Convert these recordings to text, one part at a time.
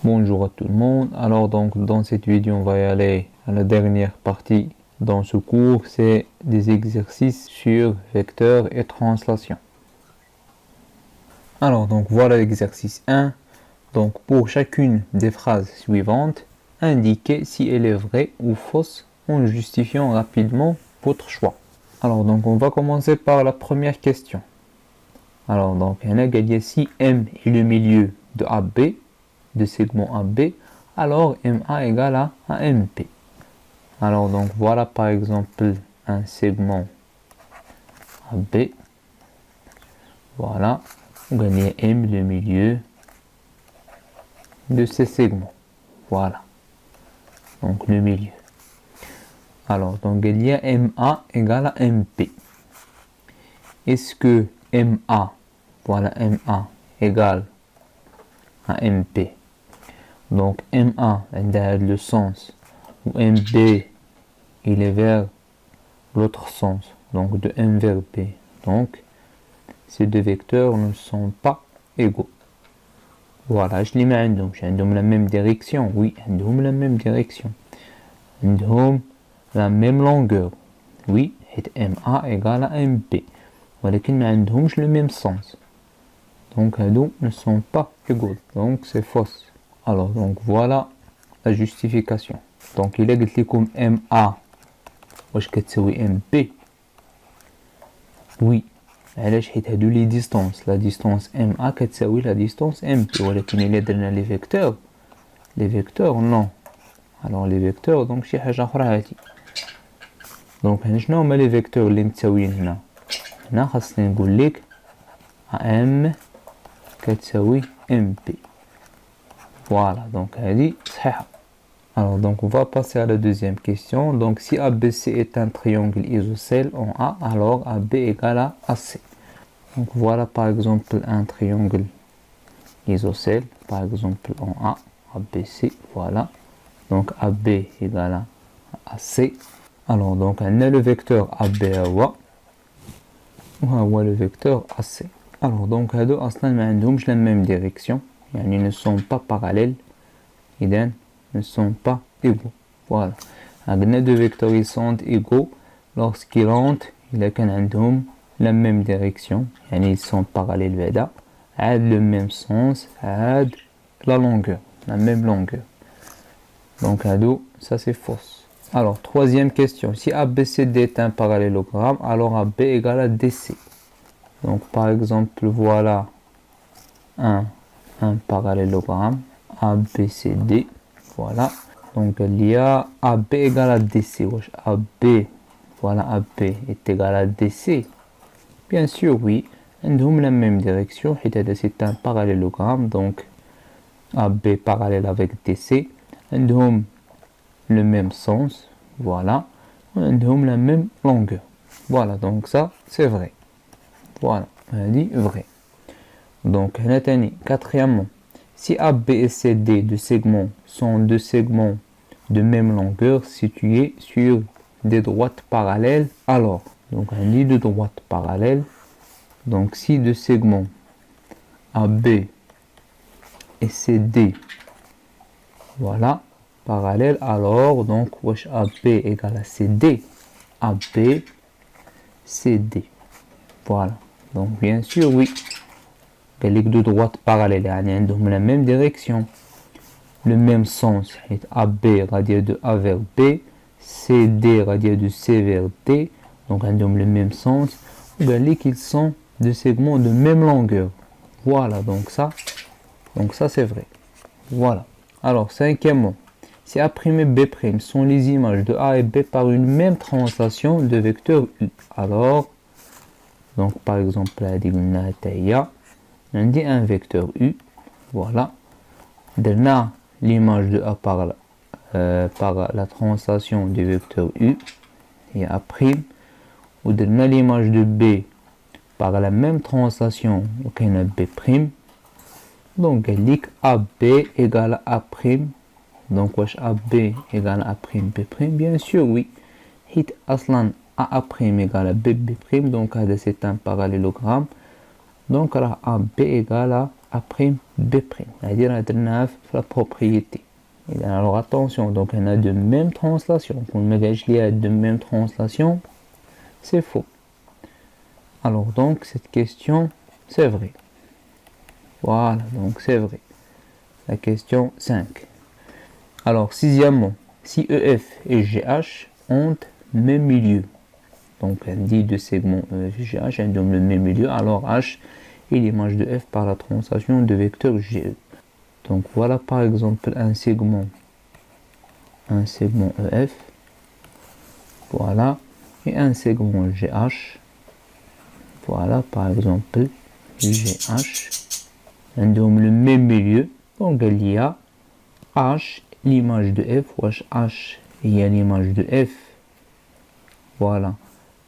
Bonjour à tout le monde. Alors donc dans cette vidéo on va y aller à la dernière partie dans ce cours, c'est des exercices sur vecteurs et translation. Alors donc voilà l'exercice 1. Donc pour chacune des phrases suivantes, indiquez si elle est vraie ou fausse en justifiant rapidement votre choix. Alors donc on va commencer par la première question. Alors donc on a gagné si M est le milieu de AB, de segment AB, alors MA égale à MP. Alors donc voilà par exemple un segment AB. Voilà, on gagne M le milieu de ces segments. Voilà, donc le milieu. Alors donc il y a MA égale à MP. Est-ce que MA, voilà MA égale à MP? Donc MA a le sens où MB il est vers l'autre sens, donc de M vers B. Donc ces deux vecteurs ne sont pas égaux. Voilà, je les mets عندهم la même direction. Oui, عندهم la même direction. عندهم la même longueur. Oui, MA égale à MP. ولكن ما عندهمش le même sens. Donc هادو ne sont pas égaux. Donc c'est fausse. Alors donc voilà la justification. Donc il a قلت لكم MA واش كتساوي MP. Oui, علاش حيت هادو لي ديستونس. لا ديستونس MA كتساوي لا ديستونس MP. ولكن إلا درنا لي فيكتور non. Alors les vecteurs donc شي حاجة أخرى هادي. دونك هنا شنو هما لي فيكتور اللي متساويين هنا؟ هنا خاصني نقول لك M كتساوي MP. Voilà, donc هذه صحيحة. Alors donc on va passer à la deuxième question. Donc si ABC est un triangle isocèle en A, alors AB égale à AC. Donc voilà par exemple un triangle isocèle, par exemple en A, ABC, voilà. Donc AB égale à AC. Alors donc on a le vecteur AB ou le vecteur AC. Alors donc هادو أصلا ما عندهمش la même direction. يعني ne sont pas parallèles. إذن ne sont pas égaux. Voilà. عندنا deux vecteurs ils sont égaux lorsqu'ils rentrent إذا كان عندهم la même direction. يعني ils sont parallèles بعدا. عاد le même sens. عاد la longueur. La même longueur. Donc هادو ça c'est fausse. Alors troisième question. Si ABCD est un parallélogramme, alors AB égale à DC. Donc par exemple voilà un parallélogramme ABCD. Voilà. Donc il y a AB égale à DC. AB, voilà AB est égal à DC. Bien sûr oui. عندهم la même direction. C'est un parallélogramme. Donc AB parallèle avec DC. عندهم le même sens. Voilà. عندهم la même longueur. Voilà. Donc ça c'est vrai. Voilà. On a dit vrai. Donc quatrièmement. Si AB et CD deux segments sont deux segments de même longueur situés sur des droites parallèles, alors, donc on dit deux droites parallèles, donc si deux segments AB et CD, voilà, parallèles, alors, donc, AB égale à CD, AB, CD, voilà, donc bien sûr, oui. Les deux droites parallèles, elles ont la même direction, le même sens. AB radié de A vers B, CD radié de C vers D, donc elles ont le même sens. Qu'ils sont deux segments de même longueur. Voilà, donc ça c'est vrai. Voilà. Alors cinquièmement, si A' et B' sont les images de A et B par une même translation de vecteur U, alors, donc par exemple, on dit un vecteur U, voilà. Derna l'image de A par la translation du vecteur U, et A', ou derna l'image de B par la même translation, donc il y a B'. Donc elle dit AB égale à A'. Donc wesh AB égale à A', B', bien sûr oui. Hit aslan A' égale à B', donc c'est un parallélogramme. Donc AB égale à A', B'. C'est-à-dire qu'on la propriété. Alors attention, donc on a de même translation. Pour le message qui a de même translation, c'est faux. Alors donc cette question, c'est vrai. Voilà, donc c'est vrai. La question 5. Alors sixièmement, si EF et GH ont même milieu. Donc on dit deux segments EF et GH ont le même milieu, alors H est l'image de F par la translation de vecteur GE. Donc voilà par exemple un segment EF, voilà, et un segment GH, voilà par exemple GH, ils ont le même milieu, donc il y a H, l'image de F, ou H, il y a l'image de F, voilà,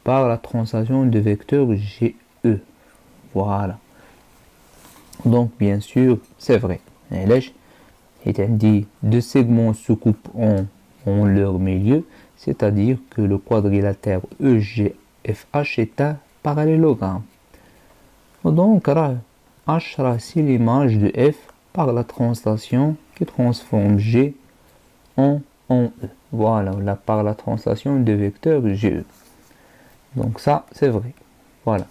par la translation de vecteur GE, voilà. Donc bien sûr, c'est vrai. Il dit deux segments se coupent en leur milieu, c'est-à-dire que le quadrilatère EGFH est un parallélogramme. Donc H c'est l'image de F par la translation qui transforme G en E. Voilà, là, par la translation de vecteur GE. Donc ça, c'est vrai. Voilà.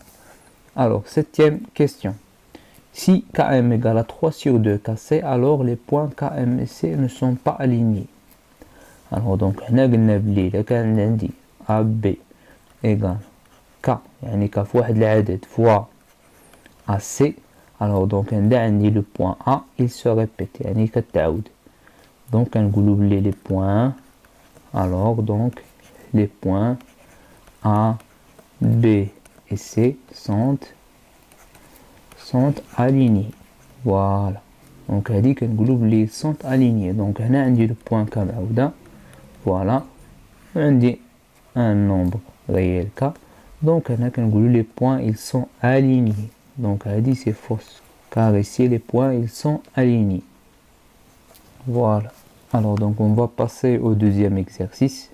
Alors, septième question. Si KM égale à 3 sur 2 KC, alors les points KM et C ne sont pas alignés. Alors donc, on a dit AB égale K, يعني K fois العدد fois AC. Alors donc, on a dit le point A, il se répète, يعني كتعود. Donc, on a les points. Alors donc, les points A, B et C sont alignés. Voilà. Donc, on dit que les sont alignés. Donc, on a dit le point K. Voilà. On dit un nombre réel K. Donc, on a les points, ils sont alignés. Donc, on dit c'est faux. Car ici, les points, ils sont alignés. Voilà. Alors, donc, on va passer au deuxième exercice.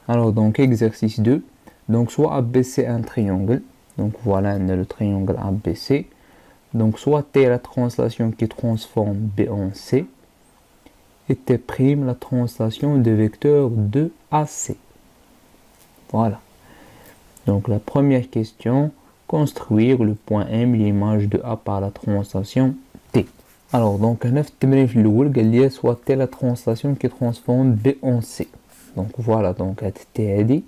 Alors, donc, exercice 2. Donc, soit ABC un triangle. Donc, voilà, on a le triangle ABC. Donc, soit T la translation qui transforme B en C, et T' la translation de vecteur de AC. Voilà. Donc, la première question, construire le point M, l'image de A par la translation T. Alors, donc, on a fait soit T la translation qui transforme B en C. Donc, voilà, donc, T a dit,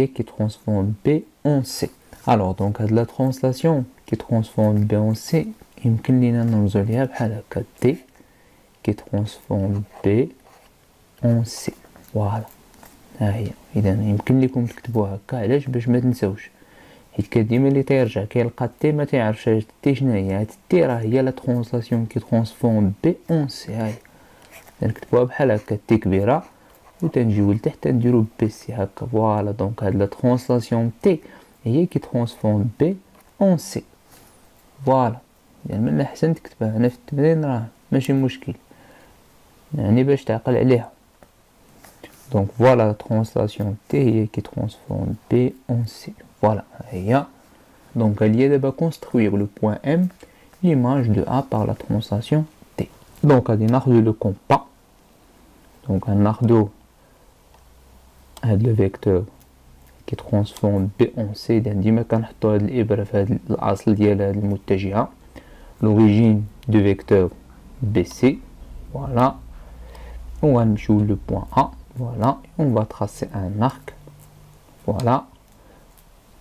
qui transforme B en C. Alors, donc, la translation qui transforme B en C, يمكن لنا نرجع بحال هكا T qui transforme B en C. فوالا ها هي. اذا يمكن لكم تكتبوها هكا، علاش؟ باش ما تنساوش، حيت كان ديما اللي تيرجع كيلقى T ما تعرفش T شنو هي. هاد T راه هي لا ترانسلاسيون كي ترانسفورم B en C. ها هي نكتبوها بحال هكا T كبيره وتنجيو لتحت نديرو بي سي هكا. فوالا دونك هاد لا ترانسلاسيون T هي كي ترانسفورم B en C. فوالا يعني من الأحسن تكتبها هنا في التمرين، راه ماشي مشكل يعني باش تعقل عليها. دونك فوالا لا ترانسلاسيون تي هي كي ترانسفورم بي en C. فوالا هي. دونك il y a دابا construire le point M, l'image de A par la translation T. دونك غادي ناخدو لو كومبا. دونك غناخدو هاد لو فيكتور qui transforme B en C. ديما كنحطو هاد الإبرة في هاد الأصل ديال هاد المتجهة. L'origine du vecteur BC, voilà. On va jouer le point A, voilà. On va tracer un arc, voilà.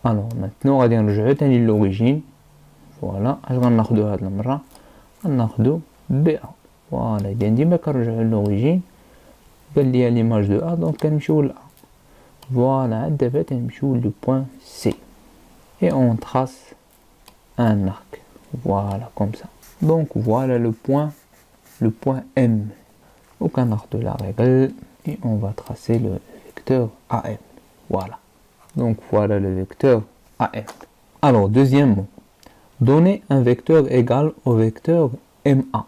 Alors maintenant, on va dire l'origine, voilà. Je vais ناخدو هاد المرة ناخدو BA, voilà. إذا ديما كنرجعو l'origine قال لي l'image de A, donc كنمشيو ل A. Voilà, دابا تنمشيو le point C et on trace un arc. Voilà, comme ça. Donc voilà le point M. Au canard de la règle, et on va tracer le vecteur AM. Voilà. Donc voilà le vecteur AM. Alors deuxièmement, donnez un vecteur égal au vecteur MA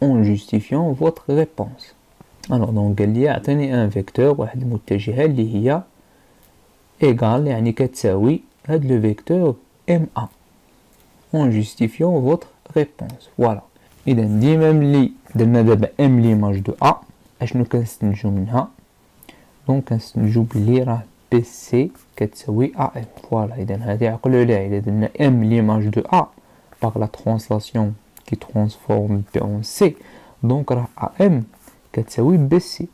en justifiant votre réponse. Alors donc il y a un vecteur واحد المتجهة اللي هي égal يعني كتساوي هاد le vecteur MA en justifiant votre réponse. Voilà. إذا ديما ملي درنا دابا M l'image de A أشنو كنستنتجو منها؟ دونك كنستنتجو بلي راه BC كتساوي AM. فوالا. إذا هادي عقلو عليها. إذا درنا M l'image de A par la translation qui transforme B en C دونك راه AM كتساوي BC.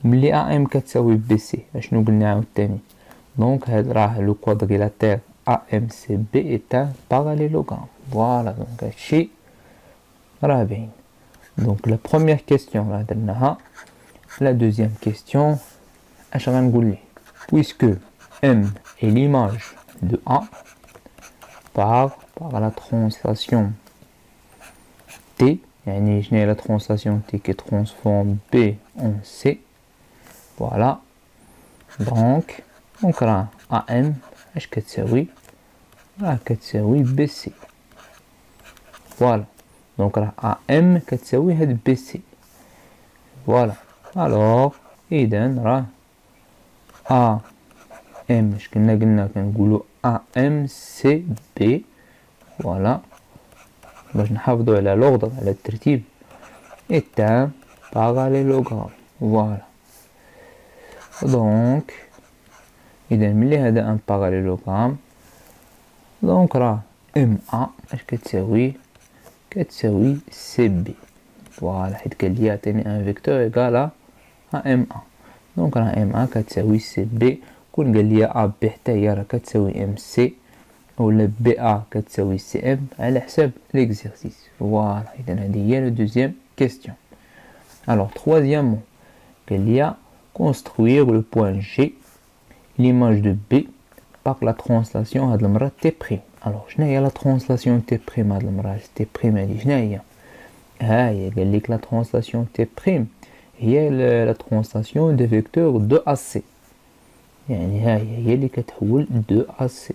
وملي AM كتساوي BC أشنو قلنا عاوتاني؟ دونك هاد راه لو كوادريلاتير AMCB est un parallélogramme. Voilà, donc هادشي راه باين. Donc la première question راه درناها. La deuxième question اش غنقول ليه؟ Puisque M est l'image de A par la translation T, يعني شنو هي la translation T qui transforme B en C. Voilà. Donc راه AM اش كتساوي؟ راه كتساوي BC. Voilà. Donc راه AM كتساوي هاد BC. Voilà. Alors إذا راه AM اش قلنا كنقولو AMCB. Voilà. باش نحافظو على l'ordre على الترتيب. est un parallélogramme. Voilà. Donc إذا ملي هذا ان parallélogramme دونك راه MA اش كتساوي؟ كتساوي CB. فوالا. حيت قال لي يعطيني ان فيكتور ايكال MA. دونك راه MA كتساوي CB. كون قال لي AB حتى هي راه كتساوي MC ولا BA كتساوي CM على حساب ليكزيرسيس. فوالا. إذا هذه هي لو دوزيام كيستيون. Alors troisièmement قال لي construire le point G l'image de B par la translation هاد المرة T'. Alors شنو هي la translation T' هاد المرة؟ T' هادي شنو هي؟ ها هي قال لك la translation T' هي la translation des vecteurs 2AC. يعني ها هي اللي كتحول 2AC.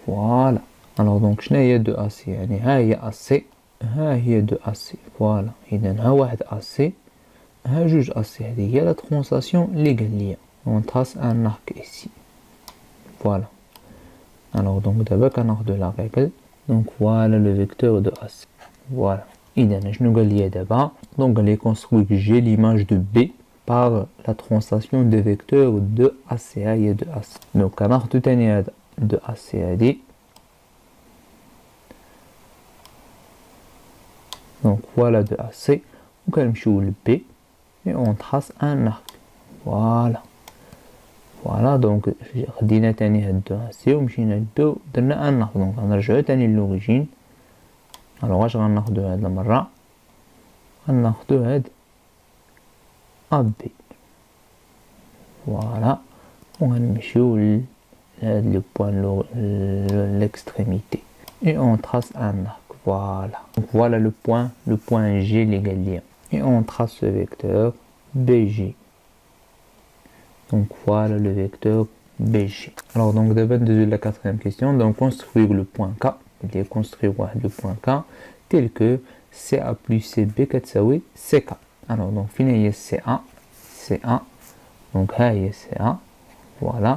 فوالا. alors donc شنو هي 2AC؟ يعني ها هي AC ها هي 2AC. فوالا. إذا ها واحد AC ها جوج AC. هذه هي la translation اللي قال لي. on trace un arc ici. Voilà. Alors donc d'abord كناخدو la règle. Donc voilà le vecteur de AC. Voilà. إذا شنو قال لي دابا؟ donc قال لي construire G l'image de B par la translation des vecteurs de AC. ها هي 2AC. donc كناخدو تاني هذا 2AC هادي. donc voilà 2AC وكنمشيو ل B et on trace un arc. Voilà. فوالا. دونك خدينا تاني هاد 2AC ومشينا ل B ودرنا ان arc. دونك غنرجعو تاني للوريجين. الوغ واش غناخدو هاد المرة؟ غناخدو هاد AB. فوالا. وغنمشيو لهاد لو بوان l'extrémité et on trace un arc. Voilà. Donc voilà le point G اللي قال لي. et on trace ce vecteur BG. Donc voilà le vecteur BG. Alors donc d'abord de la quatrième question. Donc construire le point K. Il est construire le point K tel que CA plus CB كتساوي CK. Alors donc فين هي CA donc ها هي CA. Voilà.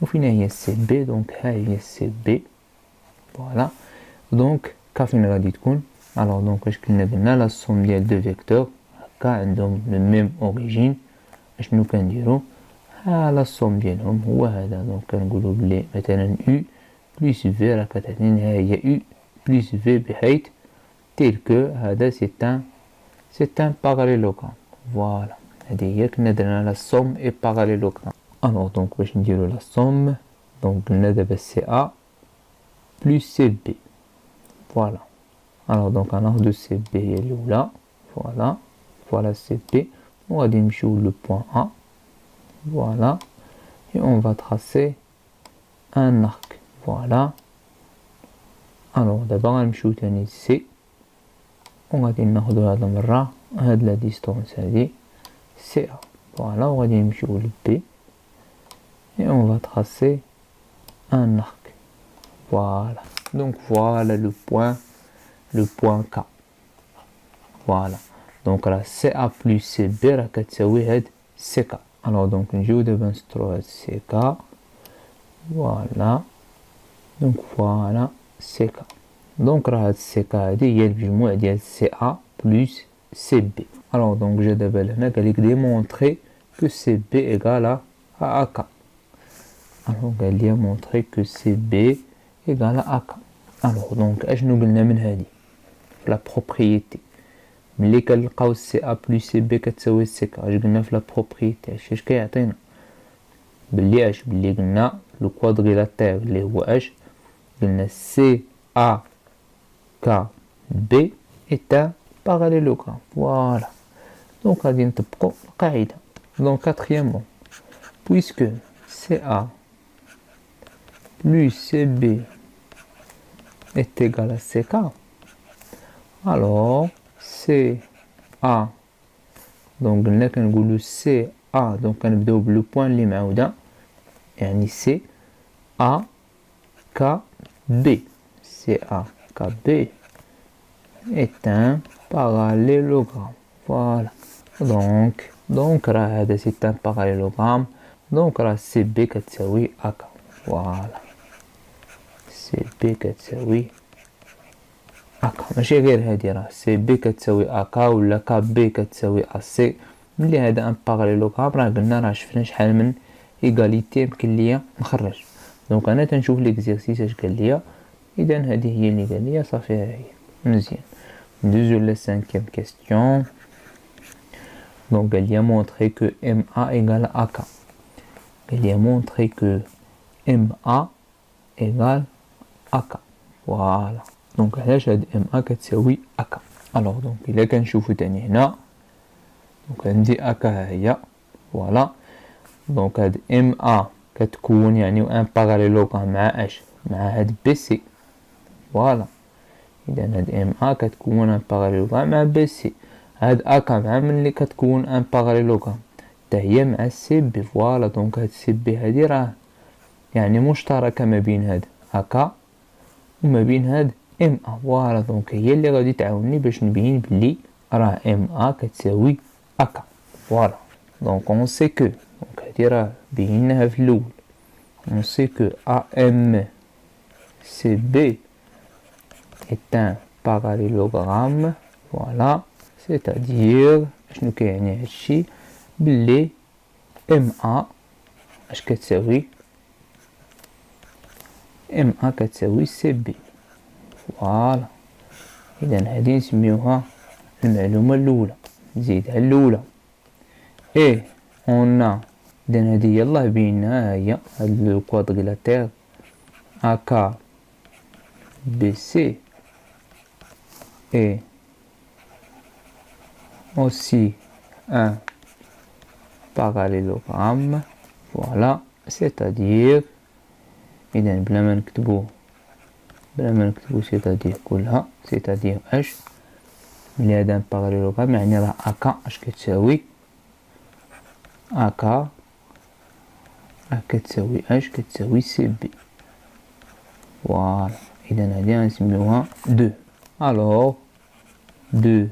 وفين هي CB donc ها هي CB. Voilà. donc K فين غادي تكون؟ alors donc واش كنا درنا la somme ديال دو فيكتور هكا عندهم le même origine. اشنو كنديرو؟ لا الصوم ديالهم هو هذا. دونك كنقولوا بلي مثلا U بلس V راه كتعطيني ها هي U بلس V بحيث تيل كو هذا سي ان parallélogramme. فوالا. هذه هي كنا درنا لا somme et parallélogramme. alors donc باش نديرو لا somme دونك قلنا دابا CA بلس CB. فوالا. alors donc غناخدو CB هي الأولى. فوالا. فوالا CB وغادي نمشيو لو point A. Voilà. Et on va tracer un arc. Voilà. Alors d'abord غنمشيو تاني C وغادي ناخدو هاد المرة هاد لا ديستونس هادي CA. Voilà. وغادي نمشيو ل B et on va tracer un arc. Voilà. Donc voilà le point K. Voilà. donc راه CA plus CB راه كتساوي هاد CK. alors donc نجيو دابا نسطرو هاد CK. voilà. donc voilà CK. Donc راه هاد السي كا هادي هي المجموع ديال سي ا بلس سي بي. Alors donc j'ai دابا هنا قال لك démontrer que سي بي égale à AK. Alors قال لي montrer que سي بي égale à AK. Alors donc اشنو قلنا من هادي في لا بروبريتي ملي كنلقاو سي ا بلس سي بي كتساوي سي كا. اش قلنا في لا بروبريتي اش كيعطينا بلي اش بلي قلنا لو كوادريلاتير اللي هو اش قلنا سي ا كا بي est un parallélogramme. Voilà. Donc غادي نطبقوا القاعده. Donc quatrièmement, puisque CA plus CB est égal à CK, alors CA donc قلنا كنقولوا CA donc كنبداو بلو بوين اللي معوده يعني سي ا كا بي. CA KB est un parallélogramme. Voilà. Donc راه هذا c'est un parallélogramme. Donc راه CB كتساوي AK. Voilà. CB كتساوي AK. ماشي غير هادي راه CB كتساوي AK ولا KB كتساوي AC. ملي هذا ان parallélogramme راه قلنا راه شفنا شحال من ايغاليتي يمكن ليا نخرج. دونك انا تنشوف ليكزيرسيس اش قال ليا. اذا هذه هي اللي قال ليا صافي ها هي مزيان. ندوزو لا 5e question. Donc قال لي montrer que MA égale à AK. قال لي montrer que MA égale AK. Voilà. Donc علاش هاد MA كتساوي AK. Alors donc إلا كنشوفو تاني هنا donc عندي AK ها هي. Voilà. Donc هاد MA كتكون يعني ان باراليلوغرام مع اش مع هاد BC. Voilà. إذا هاد MA كتكون ان باراليلوغرام مع BC. هاد AK مع ملي كتكون ان باراليلوغرام حتى هي مع سي بي. فوالا. دونك هاد سي بي هادي راه يعني مشتركة ما بين هاد AK وما بين هاد MA. فوالا. دونك هي اللي غادي تعاوني باش نبين بلي راه MA كتساوي AK. فوالا. دونك اون سي كو دونك هادي راه بيناها في الاول. اون سي كو AM CB est un parallélogramme. Voilà. C'est-à-dire شنو كيعني هادشي بلي MA اش كتساوي MA كتساوي CB. فوالا. اذا هادي نسميوها المعلومه الاولى. نزيدها الاولى ايه on a. اذا هادي يلاه بينها هي هاد لو كوادريلاتير AK BC et aussi un parallélogramme. Voilà. C'est-à-dire إذا بلا ما نكتبو c'est-à-dire كلها c'est-à-dire اش ملي هذا ان باراليلوغرام يعني راه AK اش كتساوي AK كتساوي اش كتساوي سي بي. فوالا. إذا هادي غنسميوها 2. Alors 2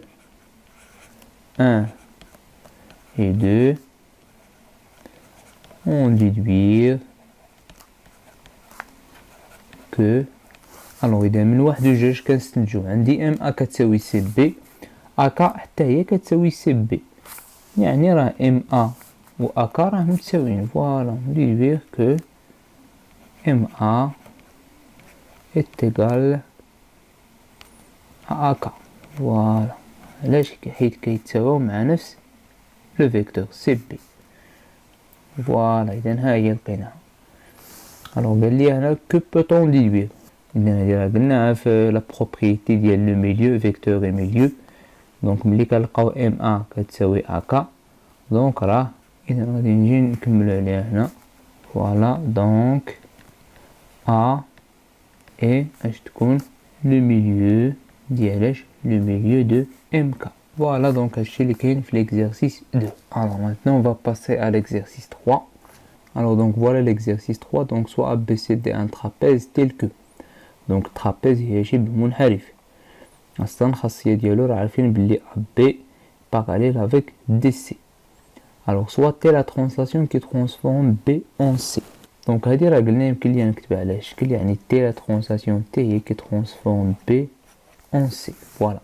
1 et 2 on déduire que alors إذا من 1 و 2 كنستنتجو عندي MA كتساوي سي بي AK حتى هي كتساوي سي بي يعني راه MA و AK راه متساويين. فوالا. déduire que MA est égal à AK. فوالا. علاش حيت كيتساواو مع نفس لو فيكتور سي بي. فوالا. اذا ها هي لقيناها. الوغ قال لي هنا كو بوتون ديدوير. اذا هادي راه قلناها في لا بروبريتي ديال لو ميليو فيكتور اي ميليو. دونك ملي كنلقاو MA كتساوي AK دونك راه اذا غادي نجي نكملو عليها هنا. فوالا. دونك A et اش تكون لو ميليو ديالاش le milieu de MK. Voilà donc هادشي اللي كاين في l'exercice 2. Alors maintenant on va passer à l'exercice 3. Alors donc voilà l'exercice 3. Donc soit ABCD un trapèze tel que. Donc trapèze هي شبه منحرف. اصلا الخاصيه ديالو راه عارفين بلي AB parallèle avec DC. Alors soit telle la translation qui transforme B en C. Donc هذه راه قلنا يمكن لي نكتبها على شكل يعني T la translation T هي qui transforme B en C. Voilà.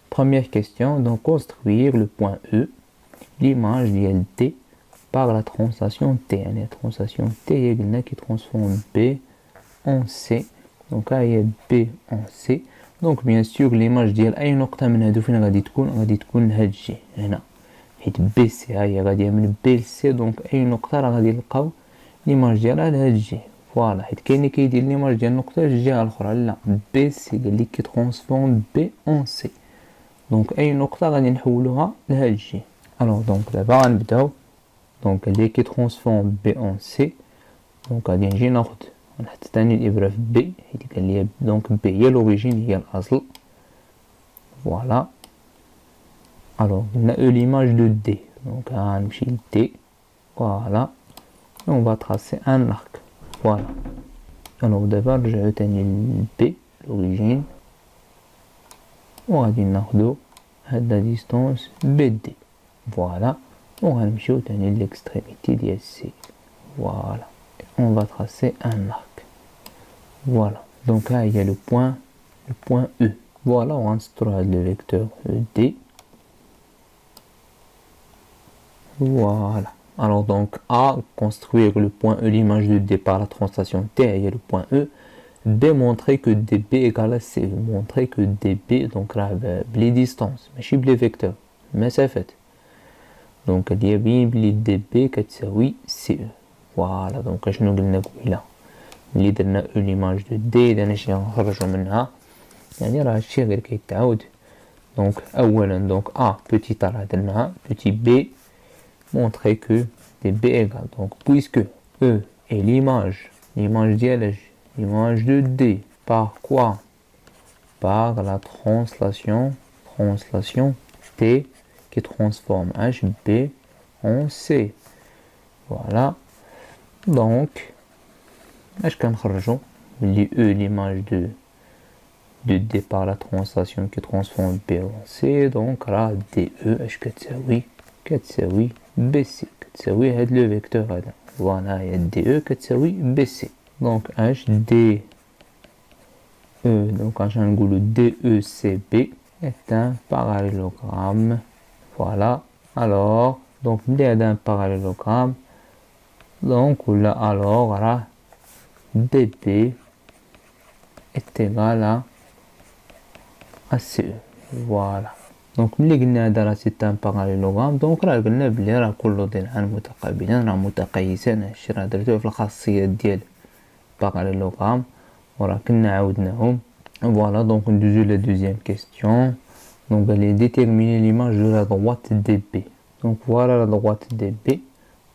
Première question, donc construire le point E, l'image ديال D par la translation T. يعني la translation T هي قلنا qui transforme B en C. Donc هي B en C. Donc bien sûr l'image ديال أي نقطة من هادو فين غادي تكون هاد الجي هنا. حيت بي سي هي غادية من بي ل سي دونك أي نقطة راه غادي نلقاو ليماج ديالها لهاد الجي. فوالا حيت كاين اللي كيدير ليماج ديال النقطة للجهة الأخرى لا بي سي قالك كي ترونسفورم بي أون سي دونك أي نقطة غادي نحولوها لهاد الجي. ألوغ دونك دابا غنبداو دونك قالك كي ترونسفورم بي أون سي دونك غادي نجي ناخد نحط تاني الإبرة في بي حيت قالي دونك بي هي لوريجين هي الأصل. فوالا alors on a l'image de D donc on va D voilà et on va tracer un arc voilà alors d'abord je vais tenir B l'origine on va dire la distance BD voilà on va tenir l'extrémité de C voilà et on va tracer un arc voilà donc là il y a le point E voilà on instaure le vecteur D. Voilà. Alors donc A, construire le point E, l'image de D par la translation T, il y a le point E. B, montrer que DB égale à C. Montrer que DB, donc là, les distances, mais les vecteurs. Mais c'est fait. Donc il y a bien les DB qui oui CE. Voilà. Donc je nous قلنا là. اللي درنا E l'image de D إذا نجي نخرجوا منها يعني راه هادشي غير كيتعاود. Donc أولا donc A petit A راه درناها petit B montrer que DB égale donc puisque E est l'image l'image de D par quoi par la translation T qui transforme HB en C. Voilà donc اش كنخرجوا ملي E l'image de D par la translation qui transforme B en C donc راه DE اش كتساوي BC كتساوي هاد لو فيكتور هذا فوالا هي DE كتساوي BC دونك اش DE donc اش نقولوا DECB est un parallélogramme voilà alors donc ملي هذا un parallélogramme donc ولا alors راه DB est égal à CE voilà دونك ملي قلنا هذا راه سي ان باراليلوغرام دونك راه قلنا بلي راه كل ضلعان متقابلان راه متقيسان هادشي راه درتوه في الخاصيات ديال باراليلوغرام وراه كنا عاودناهم فوالا دونك ندوزو لا دوزيام كيسيون دونك قال déterminer l'image de la droite DB دونك فوالا لا droite DB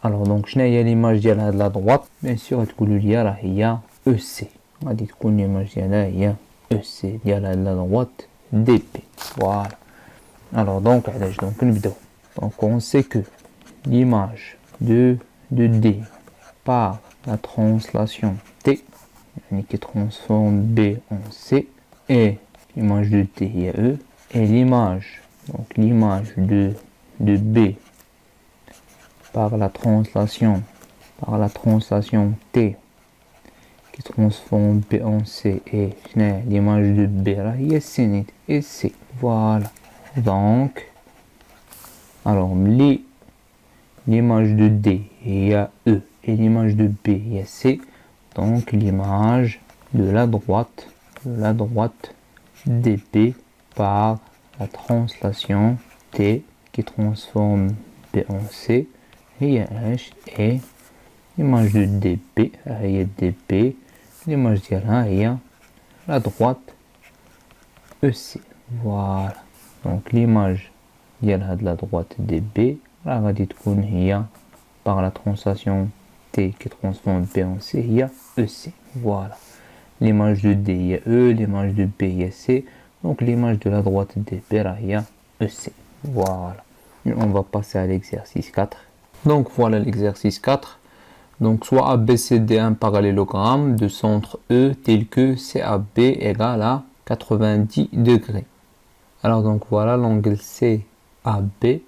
الوغ دونك شنو هي ليماج ديال هاد لا droite بيان سور تقولوا لي راه هي EC غادي تكون ليماج ديالها هي EC ديال هاد لا droite DB فوالا. Alors donc, on sait que l'image de D par la translation T qui transforme B en C et l'image de T et E et l'image de B par la translation T qui transforme B en C et l'image de B là il y a C et C voilà. Donc, alors l'image de D, il y a E, et l'image de B, il y a C. Donc, l'image de la droite DB par la translation T qui transforme B en C, il y a H, et l'image de DB, il y a DB, l'image de là, il y a la droite EC. Voilà. Donc l'image ديال هاد la droite DB راه غادي تكون هي par la translation T qui transforme B en C هي EC. Voilà. L'image de D هي E, l'image de B هي C. Donc l'image de la droite DB راه هي EC. Voilà. Et on va passer à l'exercice 4. Donc voilà l'exercice 4. Donc soit ABCD un parallélogramme de centre E tel que CAB égale à 90 degrés. Alors donc voilà l'angle CAB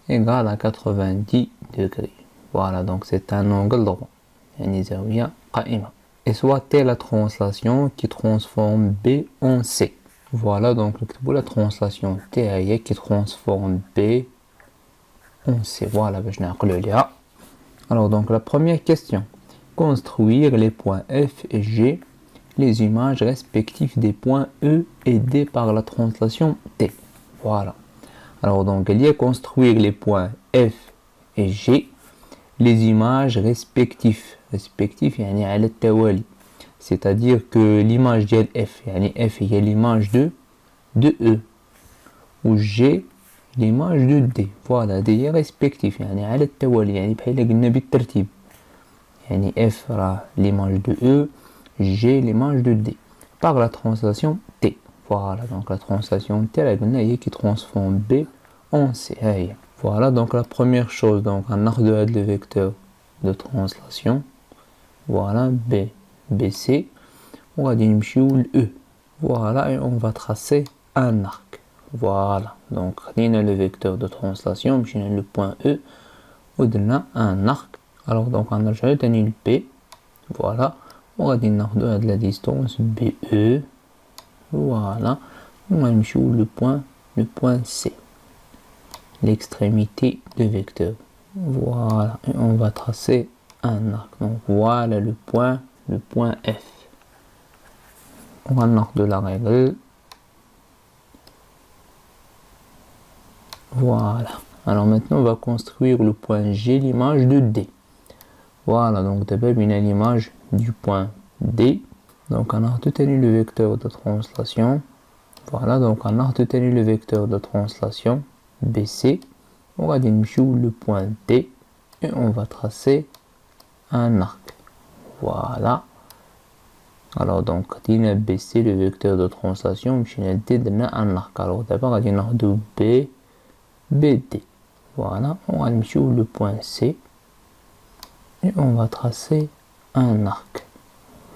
égale à 90 degrés. Voilà donc c'est un angle droit. يعني زاوية قائمة. Et soit T la translation qui transforme B en C. Voilà, donc نكتبوا la translation T هي qui transforme B en C. Voilà, باش نعقلوا عليها. Alors donc la première question. Construire les points F et G, les images respectives des points E et D par la translation T. Voilà. Alors donc il y a construire les points F et G, les images respectives. Respectives, يعني على التوالي. C'est-à-dire que l'image de F, يعني F est l'image de E, ou G l'image de D. Voilà, دي respectif يعني على التوالي يعني بحال قلنا بالترتيب. يعني F راه l'image de E, G l'image de D. Par la translation T. Voilà, donc la translation T راه قلنا هي qui transforme B en C. هي. Voilà, donc la première chose, donc on a le vecteur de translation. Voilà, B, BC. On va dire le E. Voilà, et on va tracer un arc. Voilà, donc on a le vecteur de translation, le point E, on a un arc. Alors donc on a le P. Voilà, on va dire la distance BE. Voilà, on va le point C, l'extrémité du vecteur. Voilà, et on va tracer un arc. Donc voilà le point F. On va l'arc de la règle. Voilà. Alors maintenant on va construire le point G, l'image de D. Voilà, donc d'abord on a l'image du point D. Donc on a retenu le vecteur de translation. Voilà, donc on a retenu le vecteur de translation BC. On va dire le point D et on va tracer un arc. Voilà. Alors donc on a BC le vecteur de translation, on a D un arc. Alors d'abord on a de B, BD. Voilà, on va le point C et on va tracer un arc.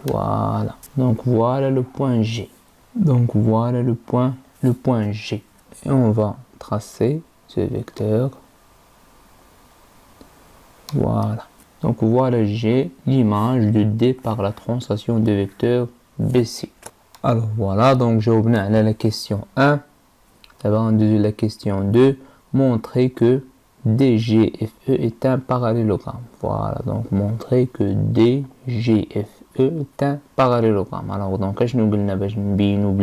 Voilà, donc voilà le point G. Donc voilà le point G. Et on va tracer ce vecteur. Voilà. Donc voilà G, l'image de D par la translation de vecteur BC. Alors voilà, donc j'ai obtenu la question 1. D'abord on dit la question 2. Montrer que DGFE est un parallélogramme. Voilà, donc montrer que DGFE est un parallélogramme. Alors donc je nous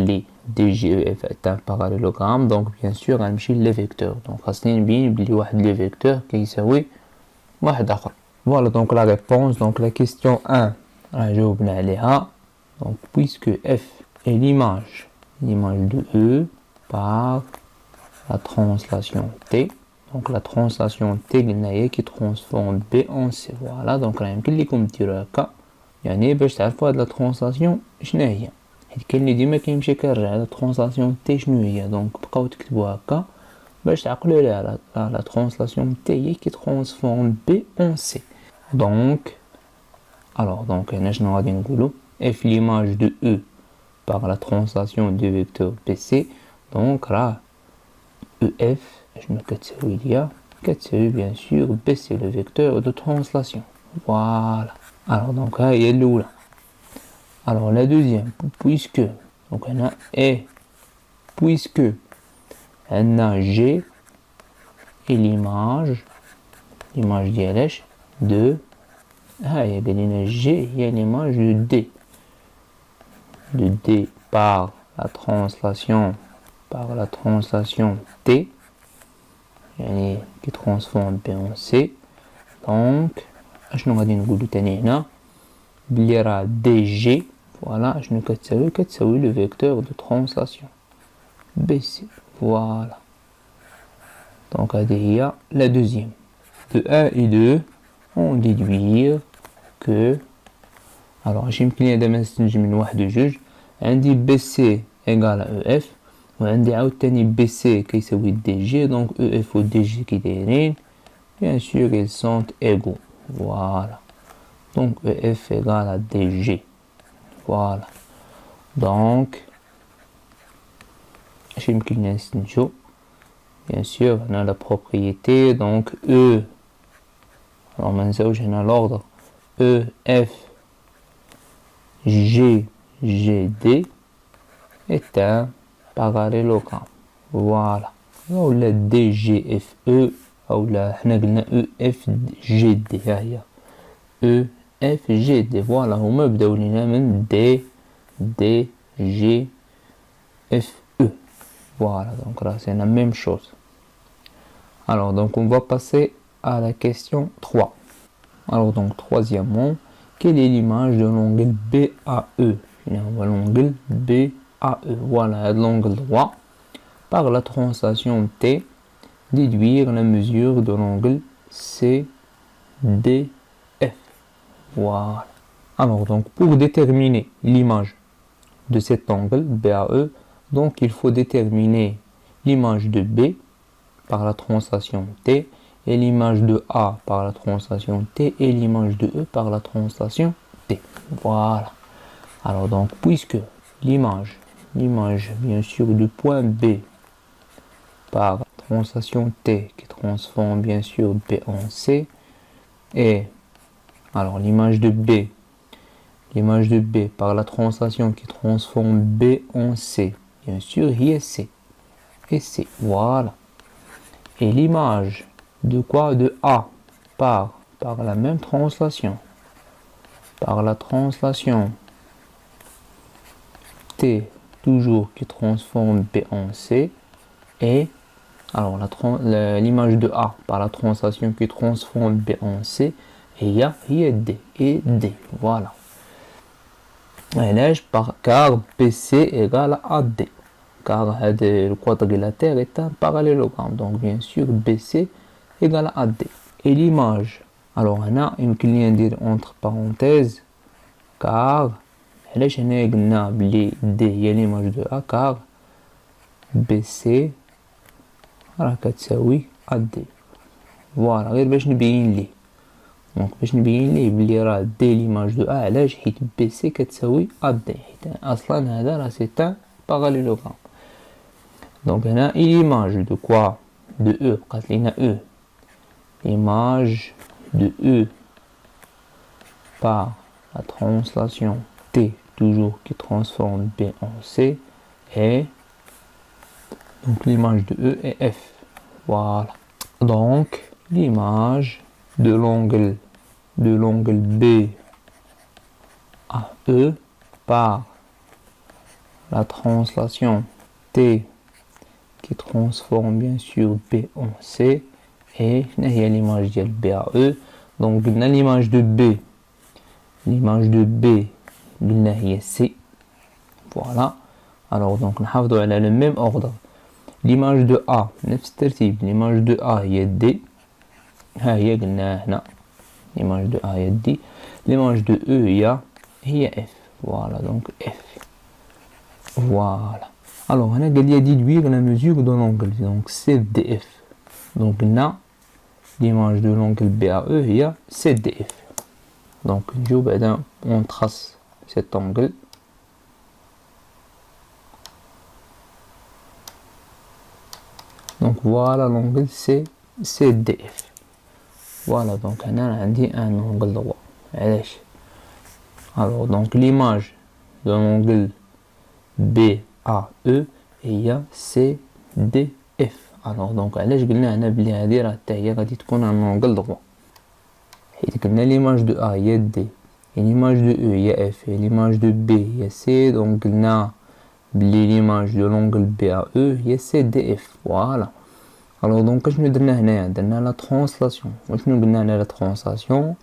dis DGEF est un parallélogramme. Donc bien sûr on a les vecteurs. Donc le vecteur qui يساوي واحد آخر. Voilà donc la réponse. Donc la question 1 جاوبنا عليها. Donc puisque F est l'image de E par la translation T. Donc la translation T qui transforme B en C. Voilà, donc là يمكن لكم ديروا هكا يعني باش تعرفوا هاد لا ترانسلاسيون شنو هي، حيت كاين اللي ديما كيمشي كيرجع على ترانسلاسيون تي شنو هي. دونك بقاو تكتبوا هكا باش تعقلوا عليها. لا ترانسلاسيون تي هي qui transforme B en C. Donc alors donc هنا شنو غادي نقولوا F l'image de E par la translation du vecteur BC. donc راه EF شنو كتساوي ليا كتساوي bien sûr B c'est le vecteur de translation. Voilà. Alors donc ها هي الاولى. Alors la deuxième, puisque donc on a et puisque on a G et l'image ديالاش de ها هي قالنا G هي l'image de D par la translation T يعني qui transforme B en C. donc اشنو غادي نقولو تاني هنا بلي راه DG voilà اشنو كتساوي le vecteur de translation BC. voilà. donc هذه هي la deuxième. De 1 et 2 on déduire que alors اش يمكن لي دابا نستنتج من 1 و 2 عندي BC égale EF وعندي عاوتاني BC كيساوي DG. donc EF و DG كي دايرين bien sûr ils sont égaux. voilà. donc EF égale à DG. voilà. donc اش يمكن لنا نستنتجو bien sûr on a la propriété donc E alors ما نساوش هنا l'ordre EF GGD est un parallélogramme. Voilà. Ou la DGFE ou la EFGD. EFGD. Voilà. On va D, D, G, F, E. Voilà. Donc là, c'est la même chose. Alors, donc, on va passer à la question 3. Alors, donc, troisièmement, quelle est l'image de l'angle BAE? L'angle BAE. Voilà, l'angle droit. Par la translation T, déduire la mesure de l'angle CDF. Voilà. Alors, donc, pour déterminer l'image de cet angle BAE, donc, il faut déterminer l'image de B par la translation T et l'image de A par la translation T et l'image de E par la translation T. Voilà. Alors, donc, puisque l'image, bien sûr, du point B par translation T qui transforme bien sûr B en C et alors l'image de B par la translation qui transforme B en C, bien sûr il y a C et C, voilà. Et l'image de quoi? De A par la même translation, par la translation T toujours qui transforme B en C et alors l'image de A par la translation qui transforme B en C et il y a D et D, voilà. Car BC égale à AD, car le quadrilatère est un parallélogramme, donc bien sûr BC égale à AD. Et l'image, alors on a une client dire entre parenthèses, car علاش هنا قلنا بلي D هي l'image de A car BC راه كتساوي AD. فوالا غير باش نبين ليه، دونك باش نبين ليه بلي راه دي ليماج دو ا علاش حيت بي سي كتساوي ا دي، حيت اصلا هذا راه سي ان باراليلوغرام. دونك هنا ليماج دو كوا دو او بقات لينا او، l'image de E par la translation T toujours qui transforme B en C et donc l'image de E est F. Voilà. Donc l'image de l'angle B à E par la translation T qui transforme bien sûr B en C et l'image de B à E. Donc l'image de B هي C. Voilà. Alors donc نحافظوا على le même ordre. L'image de A نفس الترتيب، l'image de A هي D، ها هي قلناها هنا l'image de A هي D، l'image de E هي F. Voilà donc F. Voilà. Alors هنا قال لي déduire la mesure de l'angle donc CDF. Donc قلنا l'image de l'angle BAE هي CDF. Donc نجيو بعدا on trace cet angle. Donc voilà l'angle CDF. Voilà donc هنا عندي un angle droit. علاش؟ Alors donc l'image de l'angle BAE هي CDF. Alors donc علاش قلنا هنا بلي هادي راه حتى هي غادي تكون un angle droit، حيت قلنا l'image de A هي D et l'image de E هي F et l'image de B هي C. donc قلنا بلي l'image de l'angle BAE هي CDF. Voilà. Alors donc شنو درنا هنايا؟ درنا la translation. وشنو قلنا هنا la translation؟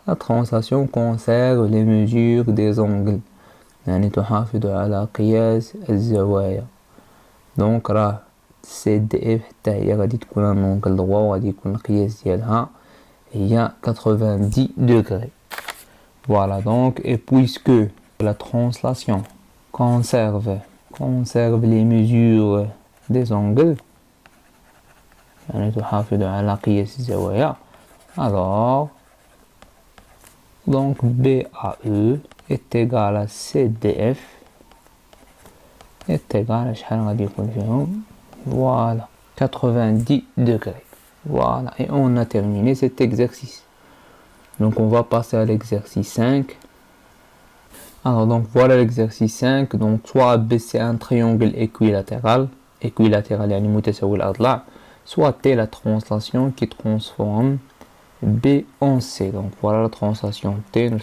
La translation conserve les mesures des angles، يعني تحافظ على قياس الزوايا. donc راه CDF حتى هي غادي تكون un angle droit وغادي يكون القياس ديالها هي 90 degrés. Voilà donc, et puisque la translation conserve les mesures des angles، يعني تحافظ على قياس الزوايا، alors donc BAE est égal à CDF est égal à شحال غادي يكون فيهم؟ Voilà 90 degrés. Voilà, et on a terminé cet exercice. Donc on va passer à l'exercice 5. Alors donc voilà l'exercice 5. Donc soit B c'est un triangle équilatéral, يعني متساوي الأضلاع, soit T la translation qui transforme B en C. Donc voilà la translation T, donc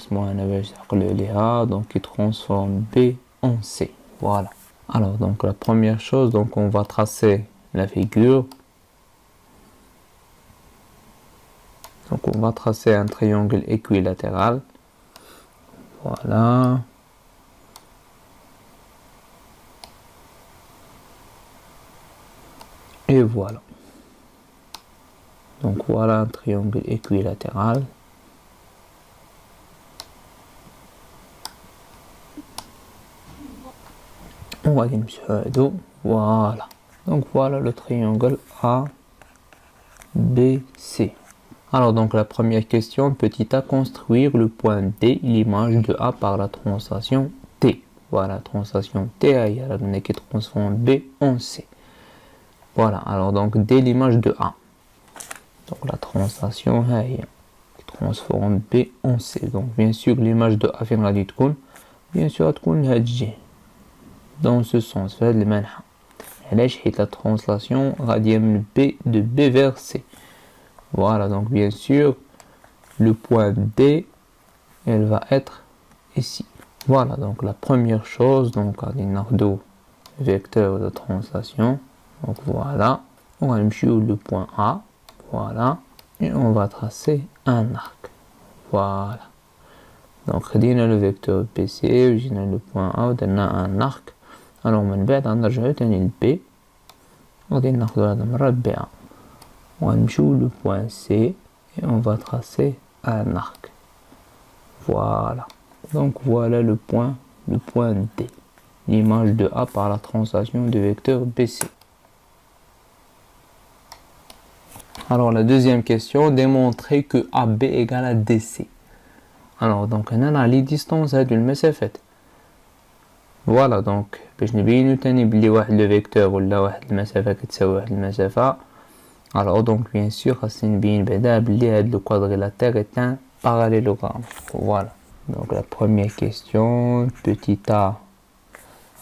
qui transforme B en C. Voilà. Alors donc la première chose, donc on va tracer la figure. Donc on va tracer un triangle équilatéral. Voilà. Et voilà. Donc voilà un triangle équilatéral. On va dire voilà. Donc voilà le triangle ABC. Alors donc la première question, petit a, construire le point D, l'image de A par la translation T. Voilà, translation T qui transforme B en C. Voilà, alors donc D l'image de A. Donc la translation qui transforme B en C. Donc bien sûr l'image de A bien sûr dans ce sens, la translation radienne B de B vers C. Voilà, donc bien sûr le point D, elle va être ici. Voilà, donc la première chose, donc deux vecteurs de translation. Donc voilà, on va sur le point A, voilà, et on va tracer un arc. Voilà. Donc on a le vecteur BC, on a le point A, on a un arc. Alors on va نرجعو تاني ل B, غادي ناخدو هاد المرة BA. On va sur le point C et on va tracer un arc. Voilà. Donc voilà le point D. L'image de A par la translation du vecteur BC. Alors la deuxième question, démontrer que AB égale à DC. Alors donc on a les distances d'une مسافات. Voilà donc باش نبينو تاني بلي واحد لو فيكتور ولا واحد المسافة كتساوي واحد المسافة. Alors donc bien sûr خاصني نبين بعدا بلي هاد لو quadrilatère est un parallélogramme. Voilà. Donc la première question, petit a.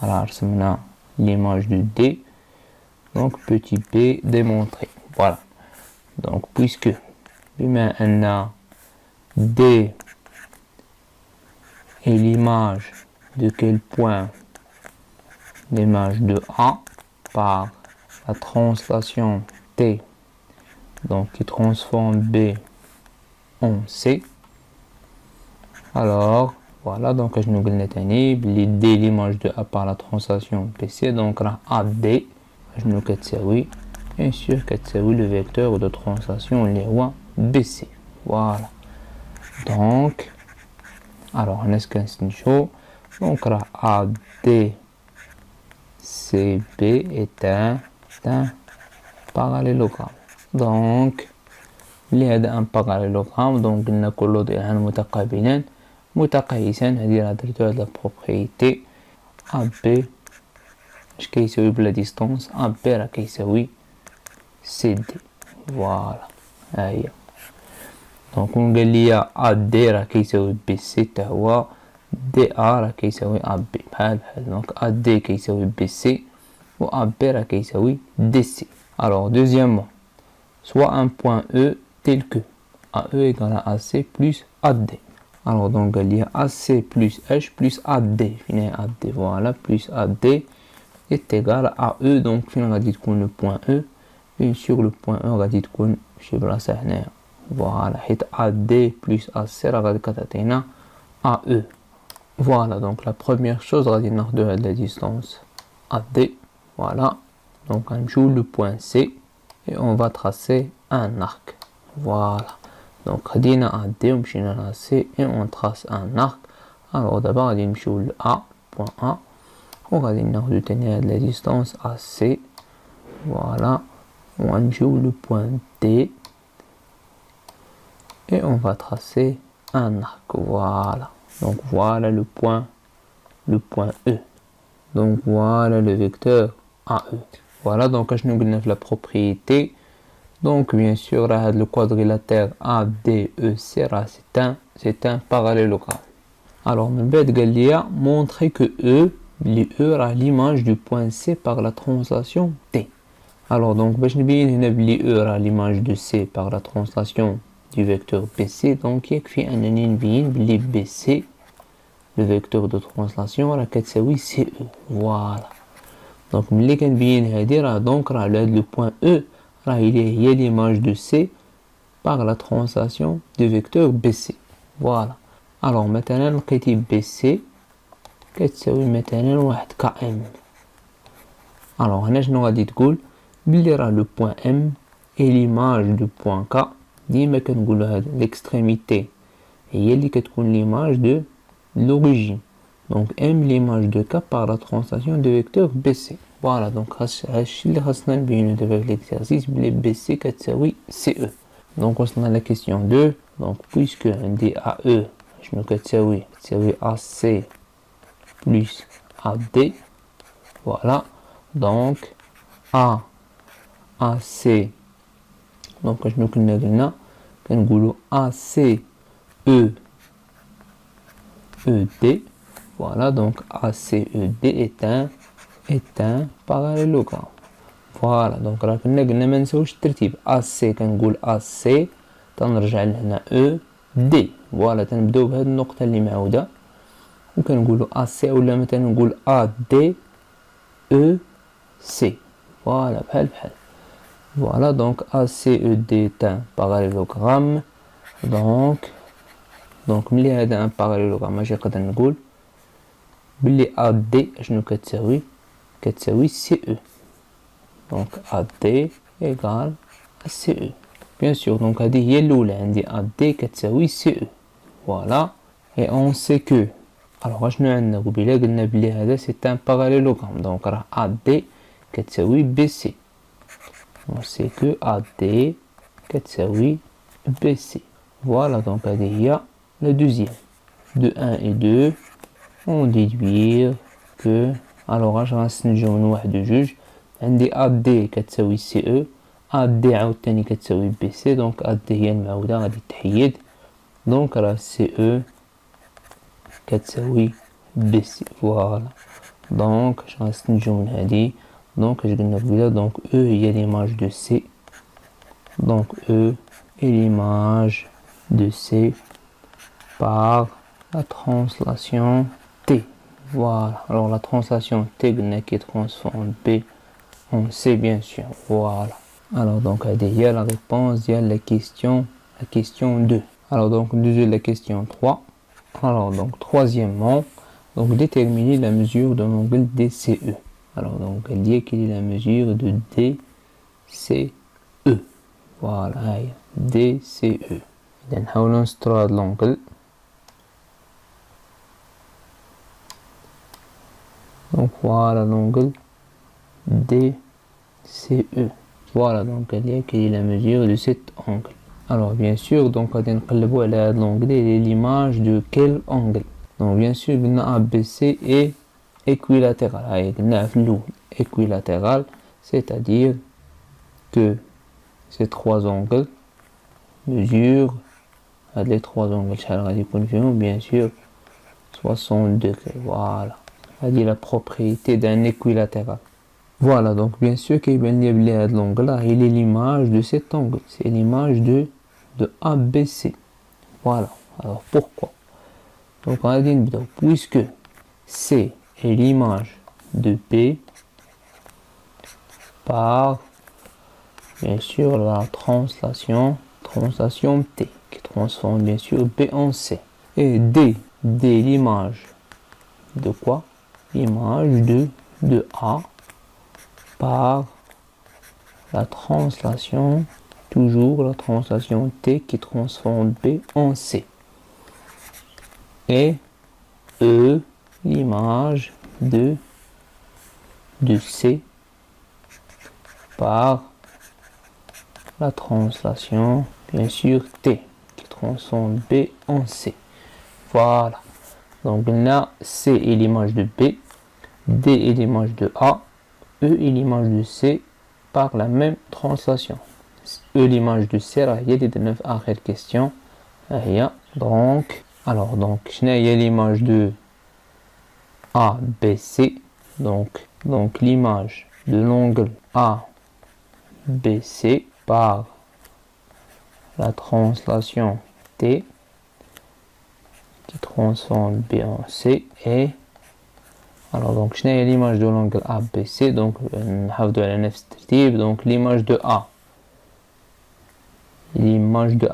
Alors رسمنا l'image de D. Donc petit b démontré. Voilà. Donc puisque بما أن D est l'image de quel point? L'image de A par la translation T, donc qui transforme B en C. Alors voilà, donc je nous l'ai dit l'image de A par la translation PC, donc là AD je nous oui, bien sûr oui le vecteur de translation les rois BC. Voilà. Donc alors on est qu'un chaud, donc là AD CB est un parallélogramme. Donc اللي هذا ان parallélogramme donc قلنا كل ضلعان متقابلان متقايسان. هذه درتو هاد لا بروبريتي AB اش كيساوي بلا ديستونس AB راه كيساوي CD. فوالا ها هي. دونك كون قال لي AD راه كيساوي BC حتى هو DA راه كيساوي AB بحال دونك AD كيساوي BC و AB راه كيساوي DC. Alors deuxièmement, soit un point E tel que AE égale à AC plus AD. Alors donc il y a AC plus H plus AD. AD voilà plus AD est égal à AE. Donc on va dire qu'on le point E. Bien sûr le point E on va dire qu'on je place هنا. Voilà c'est AD plus AC on va dire AE. Voilà donc la première chose on va dire de la distance AD. Voilà donc on joue le point C et on va tracer un arc. Voilà. Donc on a AD, on a C et on trace un arc. Alors d'abord on va le A, point A. On va retenir la distance AC. Voilà. On va le point D. Et on va tracer un arc. Voilà. Donc voilà le point E. Donc voilà le vecteur AE. Voilà donc je nous donne la propriété Donc, bien sûr, là, le quadrilatère ADEC, c'est un parallélogramme. Alors, mon bête Galia montrer que E a l'image du point C par la translation T. Alors, donc, باش نبين هنا بلي E a l'image de C par la translation du vecteur BC. Donc, يكفي أنني نبين بلي BC, le vecteur de translation, راه كتساوي CE. Voilà. Donc, ملي كنبين هادي راه donc راه le point E راه هي l'image de C par la translation du vecteur BC. Voilà. Alors, مثلا لقيتي BC كتساوي مثلا واحد KM. Alors, هنا شنو غادي تقول بلي راه لو بوين M et l'image du point K. ديما كنقولوا هاد l'extrémité هي اللي كتكون l'image de l'origine. Donc M l'image de K par la translation de vecteur BC. Voilà, donc هادشي اللي خاصنا نبينو دابا في l'exercice بلي BC كتساوي CE. Donc وصلنا la question 2. Donc puisque عندي AE شنو كتساوي AC plus AD. Voilà. Donc AC. Donc شنو كنا قلنا كنقولوا ACE ED. Voilà, donc ACED est un parallélogramme. Voilà, donc راه كنا قلنا ما نساوش الترتيب. AC كنقول AC تنرجع لهنا ED. فوالا تنبداو بهاد النقطة اللي معودة وكنقولوا AC ولا مثلا نقول AD EC. فوالا بحال Voilà, donc ACED est un parallélogramme. Donc ملي هذا un parallélogramme اش نقدر نقول بلي AD شنو كتساوي CE. Donc AD égale à CE. Bien sûr, donc هذه هي الأولى عندي AD كتساوي CE. Voilà. Et on sait que alors شنو عندنا قبيله قلنا بلي هذا c'est un parallélogramme. Donc راه AD كتساوي BC. On sait que AD كتساوي BC. Voilà, donc هذه هي la deuxième. De 1 et 2, on déduire que alors اش غنستنتجو من واحد وجوج عندي AD كتساوي CE, AD عاوتاني كتساوي BC. donc AD هي المعودة غادي تحيد. donc راه CE كتساوي BC. Voilà. donc اش غنستنتجو من هادي donc اش قلنا قبيله donc E هي l'image de C. donc E est l'image de C par la translation T. Voilà. Alors la translation T qui transforme B en C bien sûr. Voilà. Alors donc il y a la réponse, il y a la question 2. Alors donc la question 3. Alors donc troisièmement, donc déterminer la mesure de l'angle DCE. Alors donc il y a quelle est la mesure de DCE. Voilà, DCE. نحاولوا نسطروا هذا l'angle. Donc voilà l'angle DCE. Voilà donc quelle est la mesure de cet angle. Alors bien sûr donc غادي نقلبوا على هذا l'angle et l'image de quel angle. Donc bien sûr قلنا ABC est équilatéral. هاي قلنا في الأول équilatéral, c'est-à-dire que ces trois angles mesurent les trois angles شحال غادي يكون فيهم bien sûr 60 degrés. Voilà. هذه la propriété d'un équilatéral. Voilà, donc bien sûr كيبان لي بلي هذا l'angle là il est l'image de cet angle, c'est l'image de ABC. Voilà. Alors pourquoi? Donc غادي نبداو puisque C est l'image de B par bien sûr la translation T qui transforme bien sûr B en C. Et D l'image de quoi? L'image de A par la translation, toujours la translation T qui transforme B en C. Et E l'image de C par la translation bien sûr T qui transforme B en C. Voilà. Donc là C est l'image de B, D est l'image de A, E est l'image de C par la même translation. E l'image de C راه هي اللي درنا في آخر question. هي donc شنو هي l'image de A B C donc l'image de l'angle A B C par la translation T qui transforme B en C et alors donc شنو هي l'image de l'angle ABC donc نحافظوا على نفس الترتيب donc l'image de A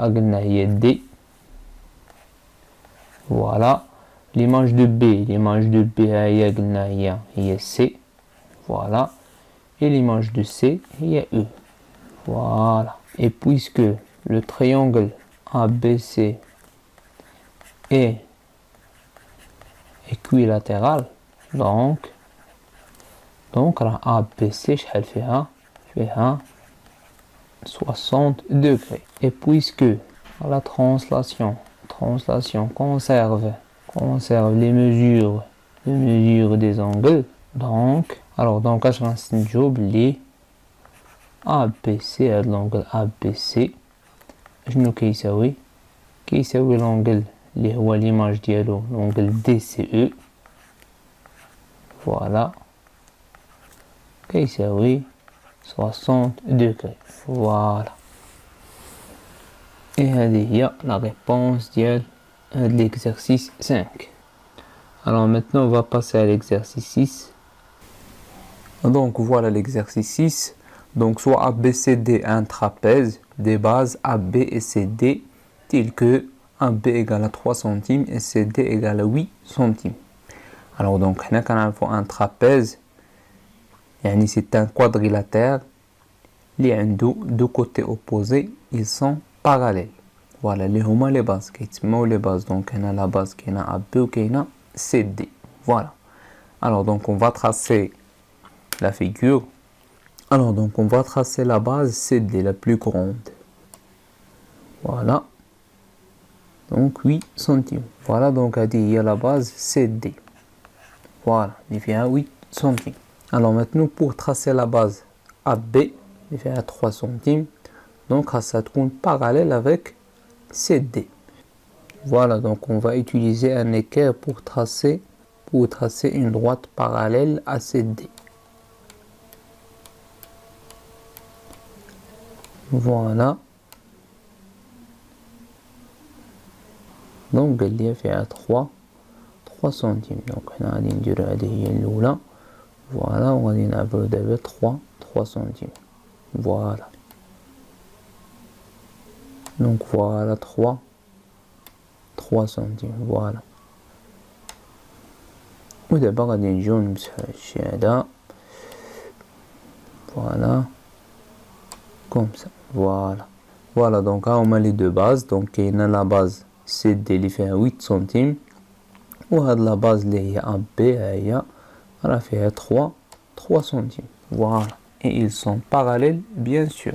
قلنا هي D voilà l'image de B هي قلنا هي C voilà et l'image de C هي E voilà et puisque le triangle ABC est équilatéral donc راه ABC شحال فيها 60 degrés et puisque la translation conserve les mesures des angles donc اش غنستنتجو بلي ABC هاد l'angle ABC شنو كيساوي l'angle اللي هو l'image ديالو l'angle DCE voilà كيساوي 60 degrés voilà et هذه هي la réponse ديال l'exercice 5. Alors maintenant on va passer à l'exercice 6. Donc voilà l'exercice 6. Donc soit ABCD un trapèze des bases AB et CD tels que AB égale à 3 centimes et CD égale à 8 centimes. Alors donc on a un trapèze, c'est un quadrilatère, les deux côtés opposés, ils sont parallèles. Voilà les bases, donc on a la base qui est AB ou qui est CD. Voilà. Alors donc on va tracer la figure. Alors donc on va tracer la base CD la plus grande. Voilà. Donc 8 centimes. Voilà donc il y a la base CD. Voilà, il fait à 8 centimes. Alors maintenant pour tracer la base AB, il fait à 3 centimes. Donc ça tourne parallèle avec CD. Voilà, donc on va utiliser un équerre pour tracer une droite parallèle à CD. Voilà. Donc il y a fait à 3 centimes. Donc on a une durée de là. Voilà, on a une 3 centimes. Voilà. Donc voilà 3 centimes. Voilà. ودابا غادي نجيو نمسحو هادشي هذا. Voilà. Comme ça. Voilà. Voilà, donc là on a les deux bases. Donc il y a la base CD qui fait 8 centimes. Ou la base qui est AB, elle fait 3 centimes. Voilà. Et ils sont parallèles, bien sûr.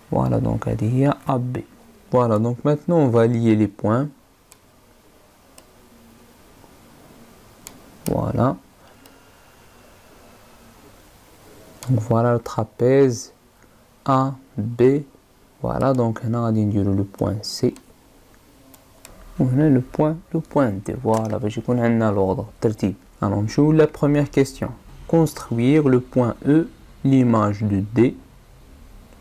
Voilà, donc il y a AB. Voilà, donc maintenant on va lier les points. Voilà. Donc voilà le trapèze A, B. Voilà, donc on a le point C. On a le point D. Voilà, je connais l'ordre. Alors, je vous la première question. Construire le point E, l'image de D.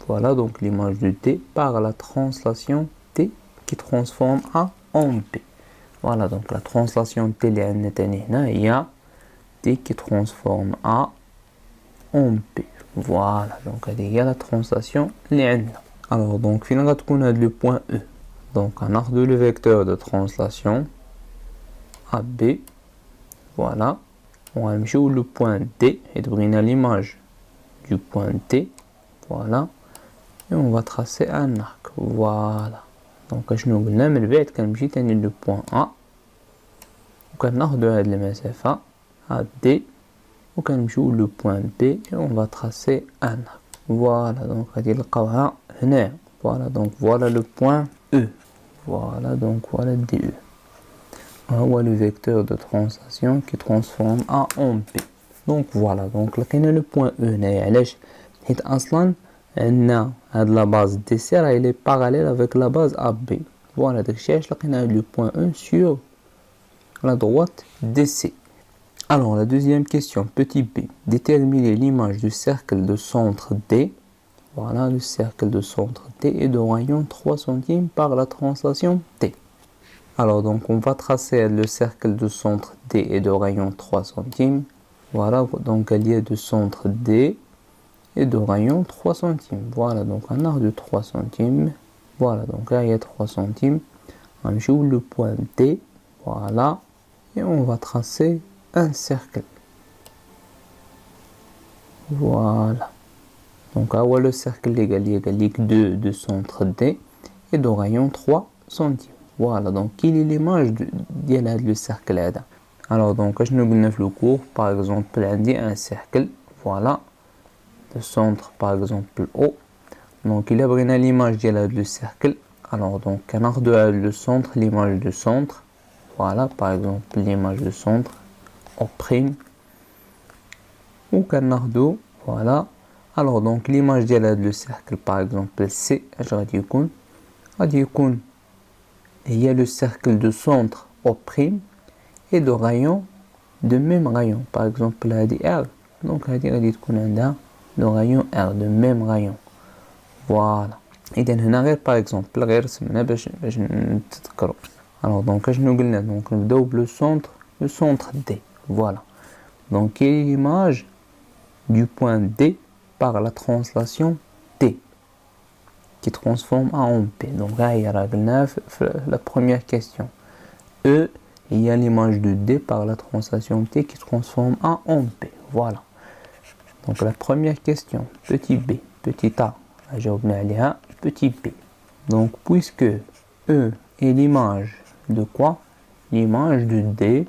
Voilà, donc l'image de D par la translation T qui transforme A en B. Voilà, donc la translation T, il y a T qui transforme A en B. Voilà, donc il y a la translation alors donc finalement on a le point E. Donc on a le vecteur de translation AB. Voilà, on va jouer le point D et donner l'image du point T. Voilà, et on va tracer un arc. Voilà, donc je nous قلنا من بعد كنمشي تاني le point A وكناخدو هاد المسافة D وكنمشيو le point B et on va tracer un arc. Voilà, donc غادي نلقاوها هنا. Voilà, donc voilà le point E. Voilà, donc voilà DE. Voilà le vecteur de translation qui transforme A en B. Donc voilà, donc لقينا le point E هنايا. علاش؟ حيت اصلا عندنا هاد la base DC elle est parallèle avec la base AB. Voilà, داكشي علاش لقينا le point E sur la droite DC. Alors la deuxième question, petit b, déterminer l'image du cercle de centre D. Voilà, le cercle de centre D est de rayon 3 cm par la translation T. Alors donc on va tracer le cercle de centre D et de rayon 3 cm. Voilà, donc elle est de centre D et de rayon 3 cm. Voilà, donc un arc de 3 cm. Voilà, donc là il y a 3 cm. On joue le point D. Voilà, et on va tracer un cercle. Voilà. Donc là, le cercle légal 2 de centre D et de rayon 3 cm. Voilà, donc quelle est l'image de le cercle là. Alors donc je nous le cours, par exemple, un cercle, voilà, de centre par exemple O. Donc il a pris l'image du cercle. Alors donc un arc de le centre, l'image de centre. Voilà, par exemple l'image de centre O', ou qu'un arc de, voilà. Alors donc l'image du cercle par exemple C, il y a le cercle de centre O' et de rayon de même rayon. Par exemple là R, donc là le rayon R de même rayon. Voilà. Et donc par exemple alors donc je nous donc le centre D. Voilà. Donc quelle est l'image du point D par la translation T qui transforme A en P. Donc là il y a la première question. E, il y a l'image de D par la translation T qui transforme A en P. Voilà. Donc la première question, petit b, petit a, petit b. Donc puisque E est l'image de quoi? L'image de D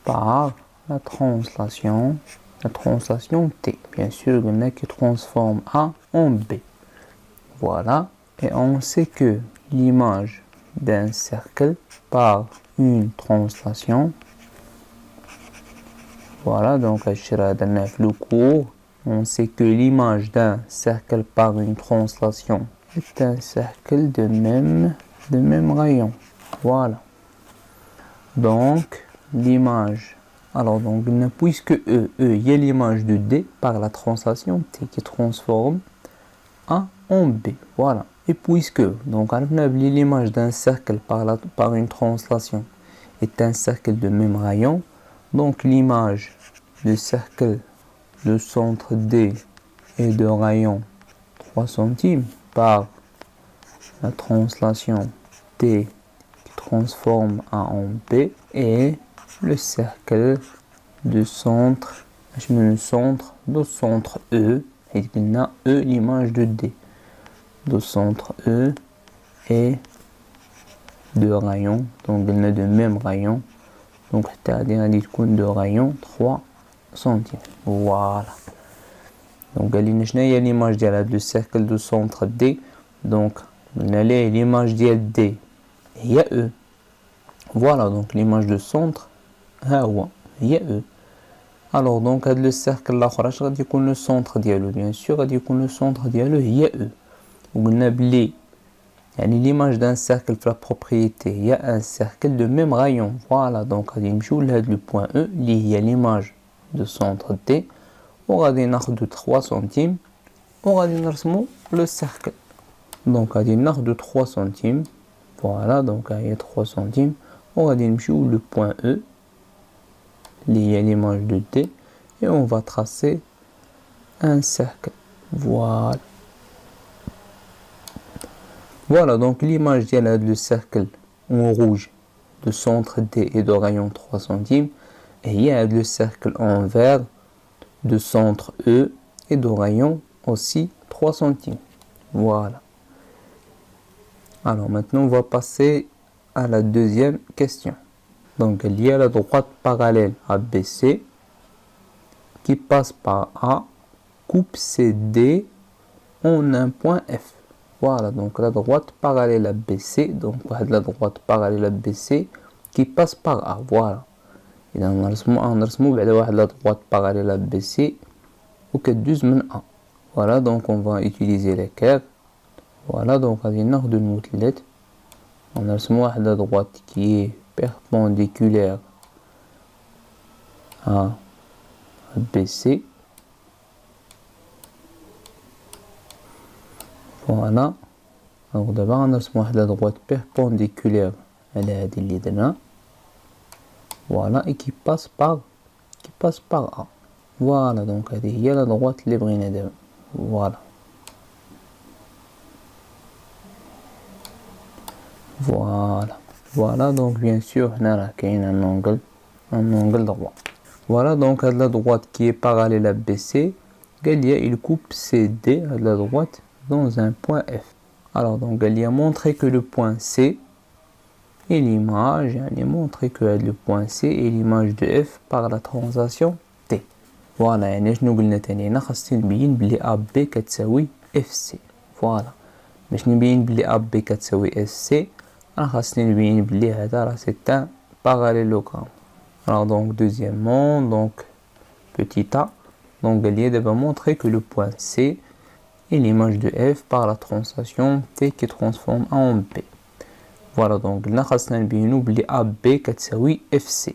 par la translation T. Bien sûr, il y en a qui transforme A en B. Voilà. Et on sait que l'image d'un cercle par une translation. Voilà, donc le cours, on sait que l'image d'un cercle par une translation est un cercle de même rayon. Voilà. Donc l'image, alors donc puisque E, il y a l'image de D par la translation T qui transforme A en B. Voilà. Et puisque donc l'image d'un cercle par une translation est un cercle de même rayon, donc l'image du cercle de centre D est de rayon 3 cm par la translation T qui transforme A en B, et le cercle de centre, E, et il a E l'image de D, de centre E et de rayon, donc il a de même rayon, donc c'est-à-dire de rayon 3 cm. Voilà. Donc il y a l'image du cercle de centre D, donc il y a l'image de D, il y a E. Voilà, donc l'image de centre, il y a E. Alors donc le cercle là, le centre dialogue, bien sûr, le centre dialogue, il y a E. On a l'image d'un cercle pour la propriété, il y a un cercle de même rayon. Voilà, donc le point E, il y a l'image de centre D, on a un arc de 3 cm, on a le cercle. Donc un arc de 3 cm, voilà, donc il y a 3 cm, on a le point E, il y a l'image de D, et on va tracer un cercle. Voilà. Voilà, donc l'image du cercle en rouge de centre D et de rayon 3 cm, et il y a le cercle en vert de centre E et de rayon aussi 3 cm. Voilà. Alors maintenant on va passer à la deuxième question. Donc il y a la droite parallèle à BC qui passe par A, coupe CD en un point F. Voilà, donc la droite parallèle à BC, donc la droite parallèle à BC qui passe par A. Voilà. إذا نرسمو بعد واحد la droite parallèle à BC وكدوز من A. Voilà, donc on va utiliser les curves. Voilà, donc on va faire المثلث. On a واحد à droite qui est perpendiculaire à BC. Voilà. Donc d'abord on a واحد à droite perpendiculaire à هذه اللي درنا. Voilà, et qui passe par A. Voilà, donc هذه هي la droite اللي بغينا دابا. Voilà. Voilà, donc bien sûr, on a un angle droit. Voilà, donc à la droite qui est parallèle à BC, il coupe CD à la droite dans un point F. Alors, donc, il a montré que le point C et l'image, il a montré que le point C et l'image de F par la translation T. Voilà, يعني شنو قلنا تاني خاصني نبين بلي AB كتساوي FC. Voilà. باش نبين بلي AB كتساوي FC, خاصني نبين بلي هذا راه c'est un parallélogramme. Alors donc deuxièmement, donc petit a, donc Gallier va montrer que le point C est l'image de F par la translation T qui transforme A en B. Voilà, donc là خاصنا نبينو بلي AB كتساوي FC.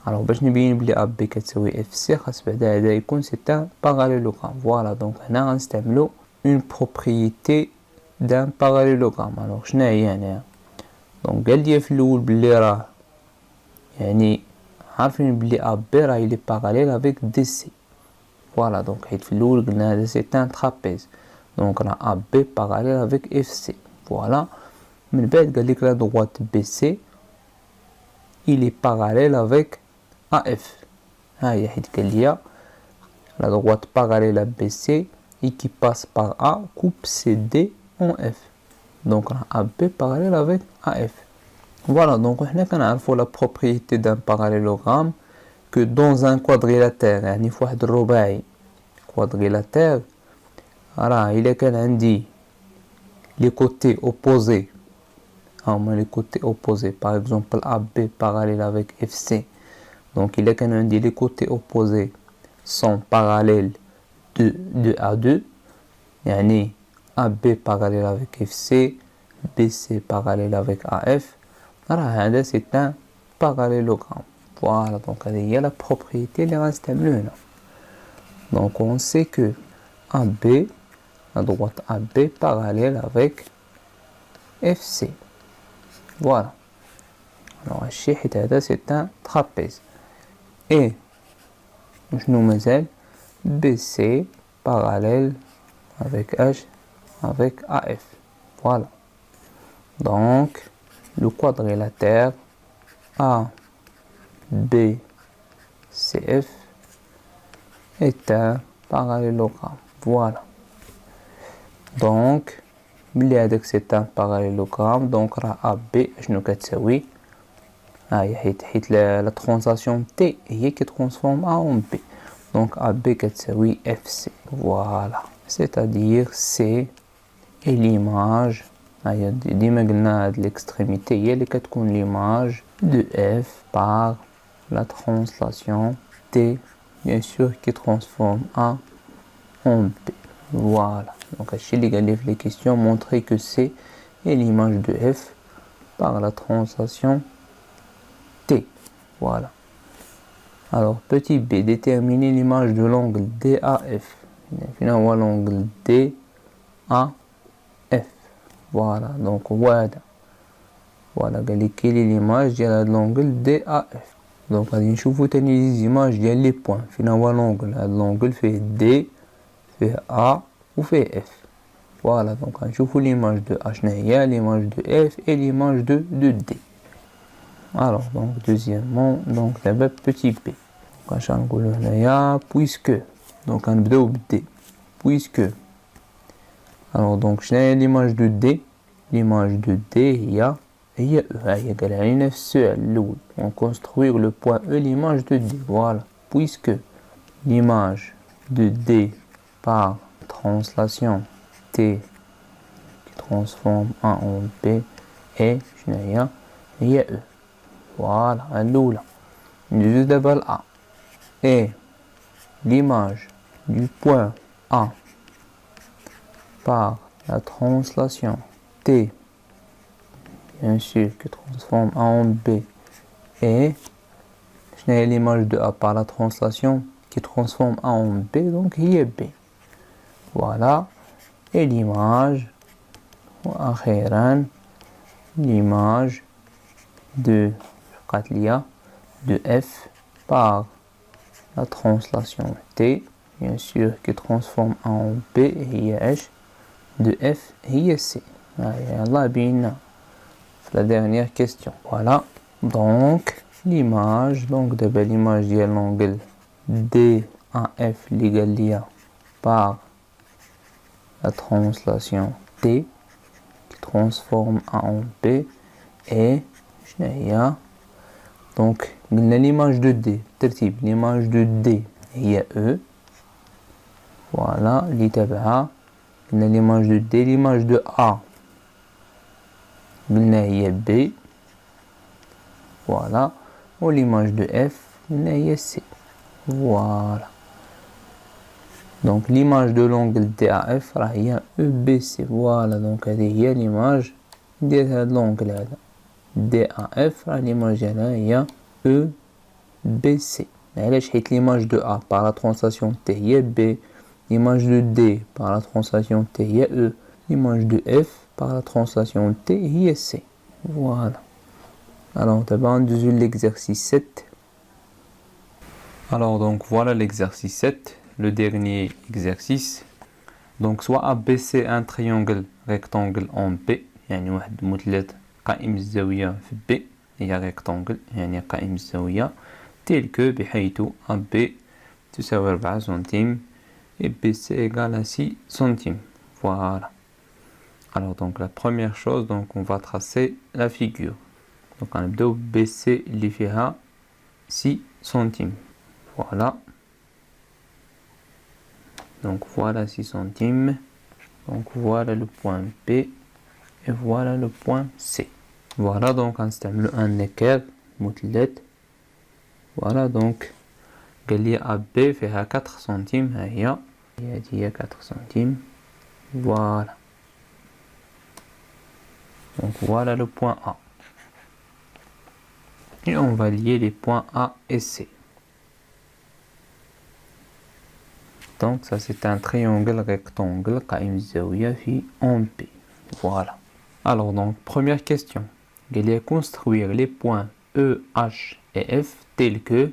Alors باش نبين بلي AB كتساوي FC خاص بعدا هذا يكون c'est un parallélogramme. Voilà, donc هنا غنستعملو une propriété d'un parallélogramme. Alors شنو هي هنا؟ دونك قال لي في الاول بلي راه يعني عارفين بلي AB راه il est parallèle avec DC. Voilà, donc حيت في الاول قلنا هذا c'est un trapèze. Donc راه AB parallèle avec FC. Voilà. من بعد قال لك la droite BC il est parallèle avec AF. ها هي حيت قال لي la droite parallèle à BC et qui passe par A coupe CD en F. Donc AB parallèle avec AF. Voilà, donc on a la propriété d'un parallélogramme que dans un quadrilatère, يعني في واحد الرباعي quadrilatère, راه إلا كان عندي les côtés opposés, les côtés opposés, par exemple AB parallèle avec FC, donc إلا كان عندي les côtés opposés sont parallèles de A2, يعني AB parallèle avec FC, BC parallèle avec AF, c'est un parallélogramme. Voilà, donc il y a la propriété de l'ensemble. Donc on sait que AB, la droite AB parallèle avec FC. Voilà. Alors c'est un trapèze. Et je nous mets BC parallèle avec H avec AF. Voilà. Donc le quadrilatère ABCF est un parallélogramme. Voilà. Donc c'est un parallélogramme. Donc AB شنو كتساوي حيت la translation T هي qui transforme A en B. Donc AB كتساوي FC. Voilà. C'est-à-dire C est l'image ديما قلنا هاد l'extrémité هي اللي كتكون l'image de F par la translation T bien sûr qui transforme A en B. Voilà, donc هادشي اللي قال لي في les questions montrer que C est l'image de F par la translation T. Voilà. Alors petit b, déterminer l'image de l'angle DAF. Finalement l'angle DAF. Voilà, donc voilà, quelle est l'image de l'angle DAF. Donc on va les images de les points. Finalement l'angle fait D, fait A ou fait F. Voilà, donc on va l'image de H, l'image de F et l'image de D. Alors donc deuxièmement, donc le petit b. Donc on va puisque, donc on va D, puisque. Alors donc j'ai l'image de D. L'image de D هي قال علينا في السؤال الأول. On construire le point E l'image de D. Voilà. Puisque l'image de D par translation T qui transforme A en B est هي E. Voilà. الأولى. Juste d'abord A. Et l'image du point A par la translation T, bien sûr, qui transforme A en B, et je n'ai l'image de A par la translation qui transforme A en B, donc il y a B. Voilà, et l'image, l'image de F par la translation T, bien sûr, qui transforme A en B, et il y a H, de F, et il y a C. Allah bien, la dernière question. Voilà, donc l'image, donc d'abord l'image de l'angle DAF l'égal par la translation T qui transforme A en B, et donc l'image de D, l'image de D, il y a E. Voilà, l'image de D, l'image de A, il y a B. Voilà, ou l'image de F, il y a C. Voilà. Donc l'image de l'angle DAF, il y a EBC. Voilà, donc il y a l'image de l'angle DAF, l'image il y a EBC. L'image de A par la translation T, il y a B. L'image de D par la translation T, il y a E. L'image de F par la translation T, il y a C. Voilà. Alors, d'abord, on déroule l'exercice 7. Alors, donc, voilà l'exercice 7, le dernier exercice. Donc, soit ABC un triangle rectangle en B, يعني واحد مثلث قائم الزاوية في B, هي rectangle, يعني قائم الزاوية, tel que بحيث AB تساوي 4 centimes et BC égale à 6 centimes. Voilà. Alors, donc, la première chose, donc, on va tracer la figure. Donc, on va BC اللي فيها 6 centimes. Voilà. Donc, voilà 6 centimes. Donc, voilà le point B. Et voilà le point C. Voilà, donc, on استعمل un équerre مثلث. Voilà, donc, قال لي AB فيها 4 centimes. هي 4 centimes. Voilà. Donc, voilà le point A. Et on va lier les points A et C. Donc ça c'est un triangle rectangle قائم الزاوية في en B. Voilà. Alors donc première question. Il y a construire les points E, H et F tels que.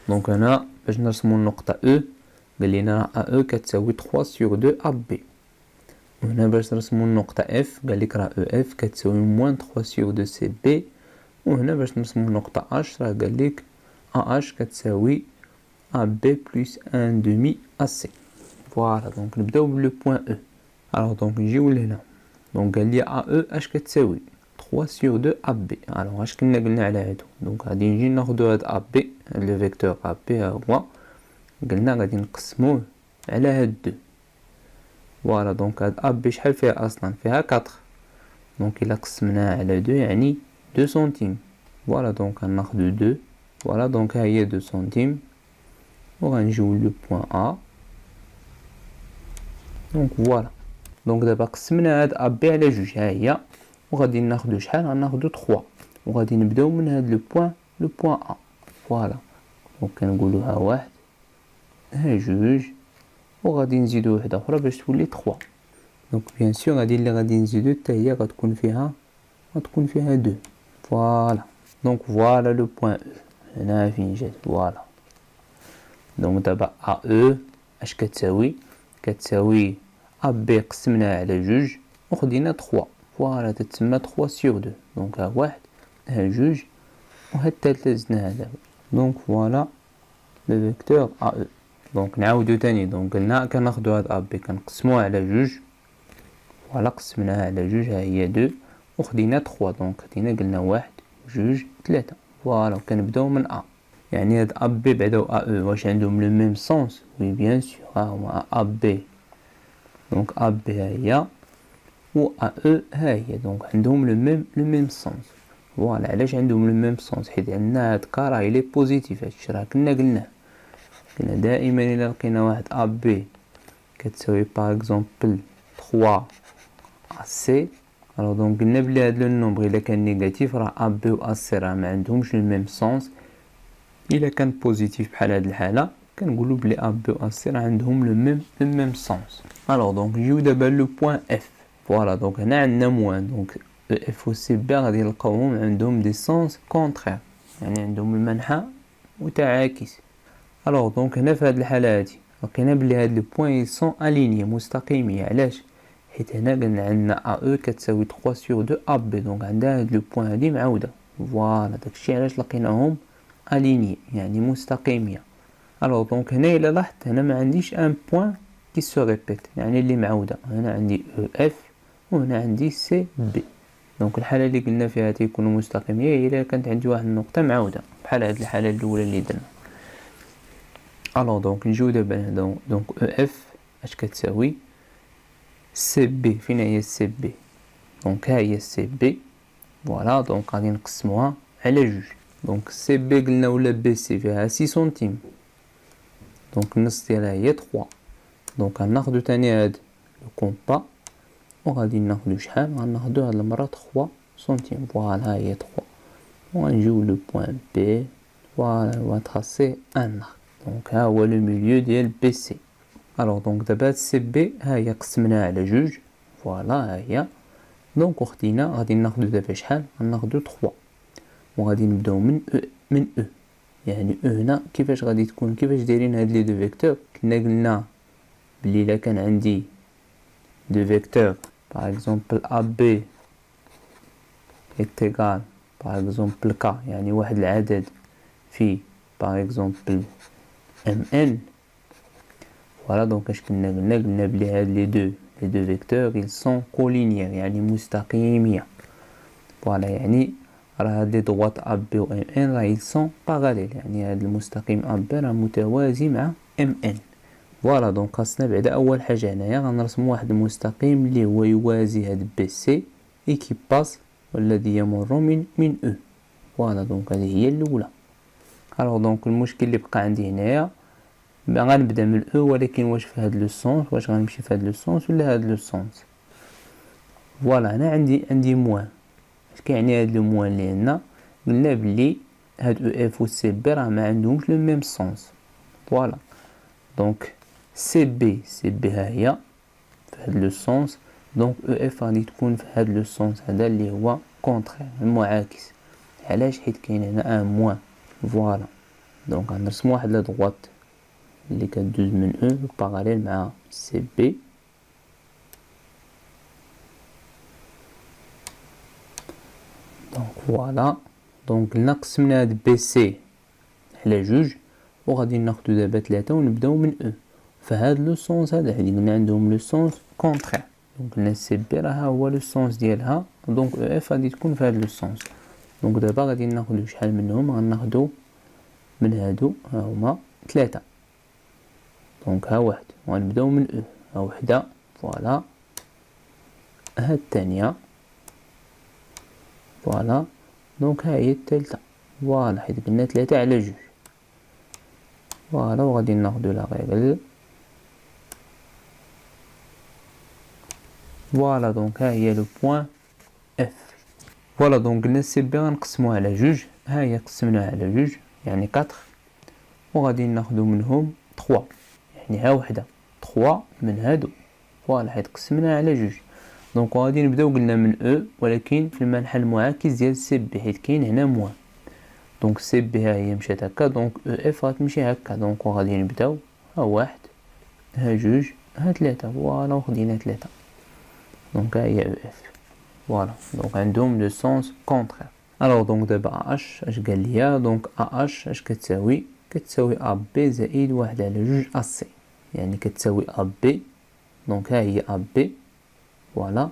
Donc on a باش نرسمو النقطة E. قال لنا AE كتساوي 3 sur 2 AB. وهنا باش نرسمو النقطة F قال لك راه EF كتساوي moins 3 sur 2 CB. وهنا باش نرسمو النقطة H راه قال لك AH كتساوي AB plus 1 demi AC. Voilà, donc نبداو le point E. Alors donc نجيو لهنا. Donc قال لي AE اش كتساوي 3 sur 2 AB. Alors اش كنا قلنا على هادو. Donc غادي نجي ناخدو هاد AB, le vecteur AB ها هو. قلنا غادي نقسموه على هاد 2. Voilà, donc هاد AB شحال فيها اصلا؟ فيها 4. Donc إلا قسمناها على 2 يعني 2 centimes. Voilà, donc غناخدو 2. Voilà, donc ها هي 2 centimes. On va jouer le point A. Donc voilà. Donc d'abord قسمنا هاد AB على جوج ها هي وغادي ناخدو شحال؟ غناخدو 3 وغادي نبداو من هاد لو بوين A. فوالا. دونك كنقولو ها واحد ها جوج وغادي نزيدو وحده اخرى باش تولي 3. دونك بيان سور هادي اللي غادي نزيدو حتى هي غتكون فيها 2. فوالا. دونك فوالا لو بوين E. هنا فين جات. فوالا. دونك دابا AE اش كتساوي AB قسمناها على جوج وخدينا 3. فوالا تتسمى 3 sur 2. دونك ها واحد ها جوج وها الثالثة زدناها دابا. دونك فوالا لو فيكتور AE. دونك نعاودو تاني. دونك قلنا كناخدو هاد AB كنقسموها على جوج. فوالا قسمناها على جوج ها هي 2 وخدينا 3. دونك خدينا قلنا واحد جوج 3. فوالا وكنبداو من A. يعني هاد AB بعدا و AE واش عندهم لو ميم سونس؟ وي بيان سور ها هما AB. دونك AB ها هي و AE ها هي. دونك عندهم لو ميم سونس. فوالا علاش عندهم لو ميم سونس؟ حيت عندنا هاد كا راه لي بوزيتيف. هادشي راه كنا قلنا دائما الا لقينا واحد AB كتساوي باغ اكزومبل 3 AC. Alors donc قلنا بلي هاد لو نومبر الا كان نيجاتيف راه ا بي و ا سي راه ما عندهمش لو ميم سونس. الا كان بوزيتيف بحال هاد الحاله كنقولوا بلي ا بي و ا سي راه عندهم لو ميم سونس. الوغ دونك نجيو دابا لو بوين اف. فوالا دونك هنا عندنا موان، دونك اف و سي بي غادي نلقاوهم عندهم دي سونس كونترير، يعني عندهم المنحى متعاكس. الوغ دونك هنا في هاد الحاله هادي لقينا بلي هاد لو بوين سون اليني مستقيمين. علاش؟ حيت هنا قلنا عندنا ا او كتساوي 3 سور 2 ا بي، دونك عندها هاد لو بوين هادي معاوده. فوالا داكشي علاش لقيناهم اليني يعني مستقيمين. الوغ دونك هنا الا لاحظت هنا ما عنديش ان بوين كي سو ريبيت يعني اللي معاوده. هنا عندي او اف وهنا عندي سي بي. دونك الحاله اللي قلنا فيها تيكونوا مستقيمين هي الا كانت عندي واحد النقطه معاوده بحال هاد الحاله الاولى اللي درنا. الوغ دونك نجيو دابا دونك او اف اش كتساوي سي بي. فين هي سي بي؟ دونك ها هي سي بي. فوالا دونك غادي نقسموها على جوج. دونك سي بي قلنا ولا بي سي فيها 6 سنتيم، دونك النص ديالها هي 3. دونك غناخدو تاني هاد لو كومبا وغادي ناخدو شحال؟ غناخدو هاد المرة 3 سنتيم. فوالا ها هي 3. وغنجيو لو بوين بي. فوالا on va tracer un arc. دونك ها هو لو ميليو ديال بي سي. الوغ دونك دابا هاد سي بي ها هي قسمناها على جوج. فوالا ها هي. دونك وخدينا غادي ناخدو دابا شحال؟ غناخدو 3 وغادي نبداو من او. يعني او هنا كيفاش غادي تكون؟ كيفاش دايرين هاد لي دو فيكتور؟ قلنا بلي الا كان عندي دو فيكتور باغ اكزومبل ا بي est égal باغ اكزومبل ك يعني واحد العدد في باغ اكزومبل ام ان. فوالا دونك اش قلنا بلي هاد لي دو فيكتور ils sont collinéaires يعني مستقيمين. فوالا يعني راه هاد لي droites ا بي و ام ان راه ils sont parallèles، يعني هاد المستقيم ا بي راه متوازي مع ام ان. فوالا دونك خاصنا بعدا اول حاجه هنايا غنرسمو واحد المستقيم اللي هو يوازي هاد بي سي اي كي باس والذي يمر من او. فوالا دونك هذه هي الاولى. الوغ دونك المشكل اللي بقى عندي هنايا غنبدا من او، ولكن واش في هاد لو سونس؟ واش غنمشي في هاد لو سونس ولا هاد لو سونس؟ فوالا هنا عندي موان. اش كيعني هاد لو موان اللي هنا؟ قلنا بلي هاد او اف و سي بي راه ما عندهمش لو ميم سونس. فوالا دونك سي بي ها هي في هاد لو سونس، دونك او اف غادي تكون في هاد لو سونس هذا اللي هو كونترير المعاكس. علاش؟ حيت كاين هنا ان موان. فوالا دونك غنرسم واحد لا دغوات اللي كدوز من او باراليل مع سي بي. دونك فوالا دونك قلنا قسمنا هاد بي سي على جوج وغادي ناخدو دابا 3 ونبداو من او فهاد لو سونس هذا، حيت قلنا عندهم لو سونس كونترير. دونك قلنا سي بي راه هو لو سونس ديالها، دونك او اف غادي تكون في هاد لو سونس. دونك دابا غادي ناخدو شحال منهم؟ غناخدو من هادو ها هما 3. دونك ها واحد وغنبداو من او ها وحده. فوالا ها الثانيه. فوالا دونك ها هي الثالثه. فوالا حيت قلنا 3 على جوج. فوالا وغادي ناخدو لا ريغل. فوالا دونك ها هي لو بوين اف. فوالا دونك قلنا سي بي غنقسموها على جوج. ها هي قسمناها على جوج يعني 4 وغادي ناخدو منهم 3 يعني ها وحده 3 من هادو. فوالا حيت قسمناها على جوج. دونك غادي نبداو قلنا من او ولكن في المنحى المعاكس ديال سي بي حيت كاين هنا موان. دونك سي بي ها هي مشات هكا، دونك او اف غتمشي هكا. دونك غادي نبداو ها واحد ها جوج ها 3. فوالا وخدينا 3. دونك ها هي او اف. فوالا دونك عندهم لو سونس كونترير. الوغ دونك دابا اش قال ليا؟ دونك اش اش كتساوي ا بي زائد واحد على جوج ا سي، يعني كتساوي ا بي. دونك ها هي ا بي. فوالا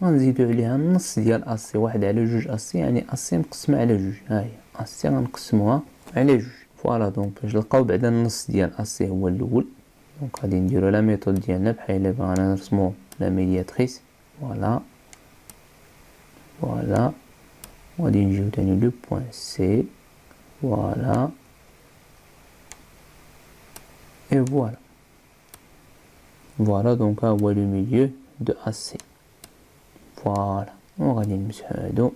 غنزيدو عليها النص ديال ا سي، واحد على جوج ا سي يعني ا سي مقسمه على جوج. ها هي ا سي غنقسموها على جوج. فوالا دونك باش نلقاو بعدا النص ديال ا سي هو الاول. دونك غادي نديرو لا ميثود ديالنا بحال الا بغينا نرسمو لا ميدياتريس. فوالا فوالا وغادي نجيو تاني لو بوين سي. فوالا اي فوالا. فوالا دونك ها هو لو ميليو دو AC. فوالا وغادي نمسحو هادو.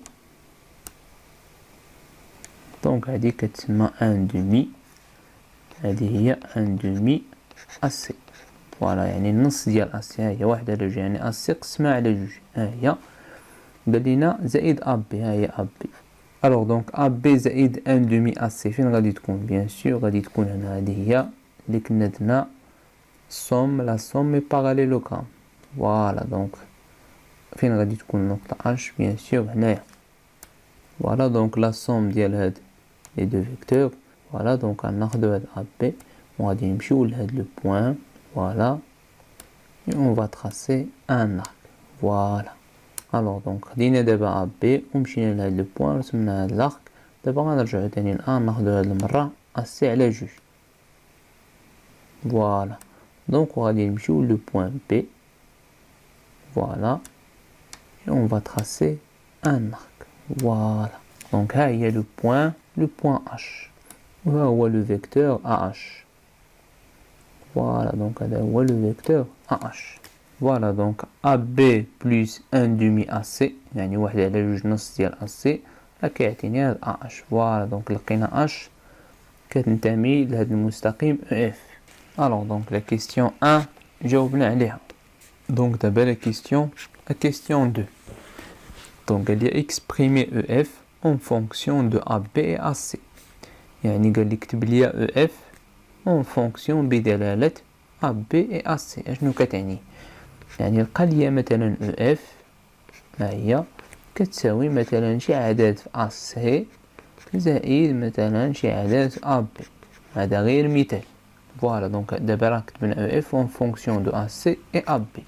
دونك هادي كتسمى ان دومي، هادي هي ان دومي AC. فوالا يعني النص ديال AC، ها هي واحد على جوج، يعني AC قسمها على جوج، ها هي. قال لينا زائد AB، ها هي AB. الوغ دونك AB زائد ان دومي AC فين غادي تكون؟ بيان سور غادي تكون هنا، هادي هي اللي كنا درنا somme la somme est parallélogramme. فوالا دونك فين غادي تكون نقطة H؟ بيان سور هنايا. فوالا دونك لا somme ديال هاد لي دو فيكتور. فوالا دونك غناخدو هاد AB وغادي نمشيو لهاد لو بوين. فوالا et on va tracer un arc. فوالا الوغ دونك خدينا دابا AB ومشينا لهاد لو بوين رسمنا هاد لارك. دابا غنرجعو تاني ناخدو هاد المرة AC على جوج. فوالا دونك غادي نمشيو لو بوين B. Voilà. Et on va tracer un arc. Voilà. Donc là, il y a le point H. Là, on voit le vecteur AH. Voilà, donc là, on voit le vecteur AH. Voilà, donc AB plus 1 demi AC. يعني واحد على جوج نص ديال AC. كيعطيني هاد AH. Voilà, donc لقينا H كتنتمي لهاد المستقيم EF. Alors, donc la question 1, جاوبنا عليها. Donc d'abord la question 2. Donc elle est exprimer EF en fonction de AB et AC. يعني قال لي كتب لي EF en fonction بدلالة AB et AC. اشنو كتعني؟ يعني لقى لي مثلا EF ها هي كتساوي مثلا شي عدد في AC زائد مثلا شي عدد في AB. هذا غير مثال. فوالا دونك دابا راه كتبنا EF en fonction de AC et AB.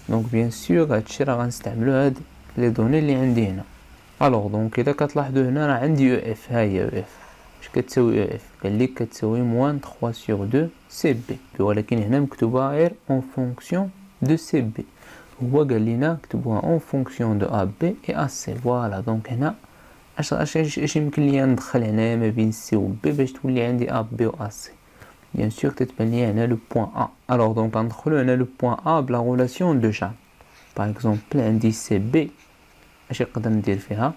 دونك بيان سور هادشي راه غنستعملو هاد لي دوني اللي عندي هنا. الوغ دونك الا كتلاحظوا هنا راه عندي او اف، ها هي او اف. اش كتساوي او اف؟ قال لك كتساوي موان 3 سور 2 سي بي، ولكن هنا مكتوبه غير اون فونكسيون دو سي بي. هو قال لنا كتبوها اون فونكسيون دو ا بي اي ا سي. فوالا دونك هنا اش يمكن ليا ندخل هنايا ما بين سي و بي باش تولي عندي ا بي و ا سي؟ Bien sûr, تتبان لي هنا لو بوين A. Alors donc غندخلو هنا لو بوين A بلا غولاسيون دو شارل. باغ اكزومبل عندي سي بي، اش نقدر ندير فيها؟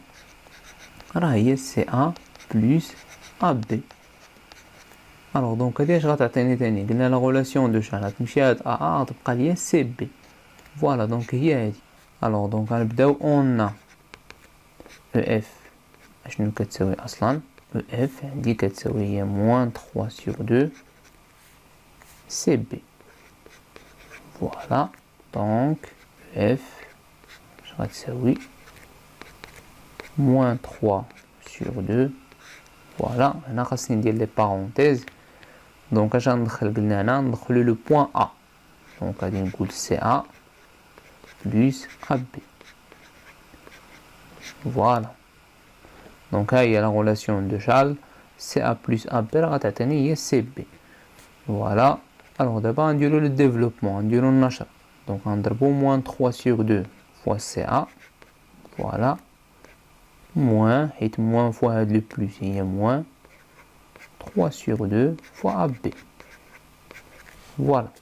راه هي سي A بلس A B. Alors donc هادي اش غتعطيني تاني؟ قلنا لا غولاسيون دو شارل غتمشي هاد A غتبقى ليا سي بي. فوالا دونك هي هادي. Alors donc غنبداو اون او اف. اشنو كتساوي اصلا؟ او اف عندي كتساوي هي موان 3 سور 2 CB. Voilà, donc F, je vais moins 3 sur 2. Voilà, on a ندير les parenthèses. Donc, je vais le point A. Donc, on va CA plus AB. Voilà. Donc, là, il y a la relation de Charles. CA plus AB, c'est CB. Voilà. Alors d'abord on dirait le développement, on dirait le achat. Donc on drbe moins 3 sur 2 fois CA. Voilà. Moins, et moins fois le plus, il y a moins 3 sur 2 fois AB. Voilà.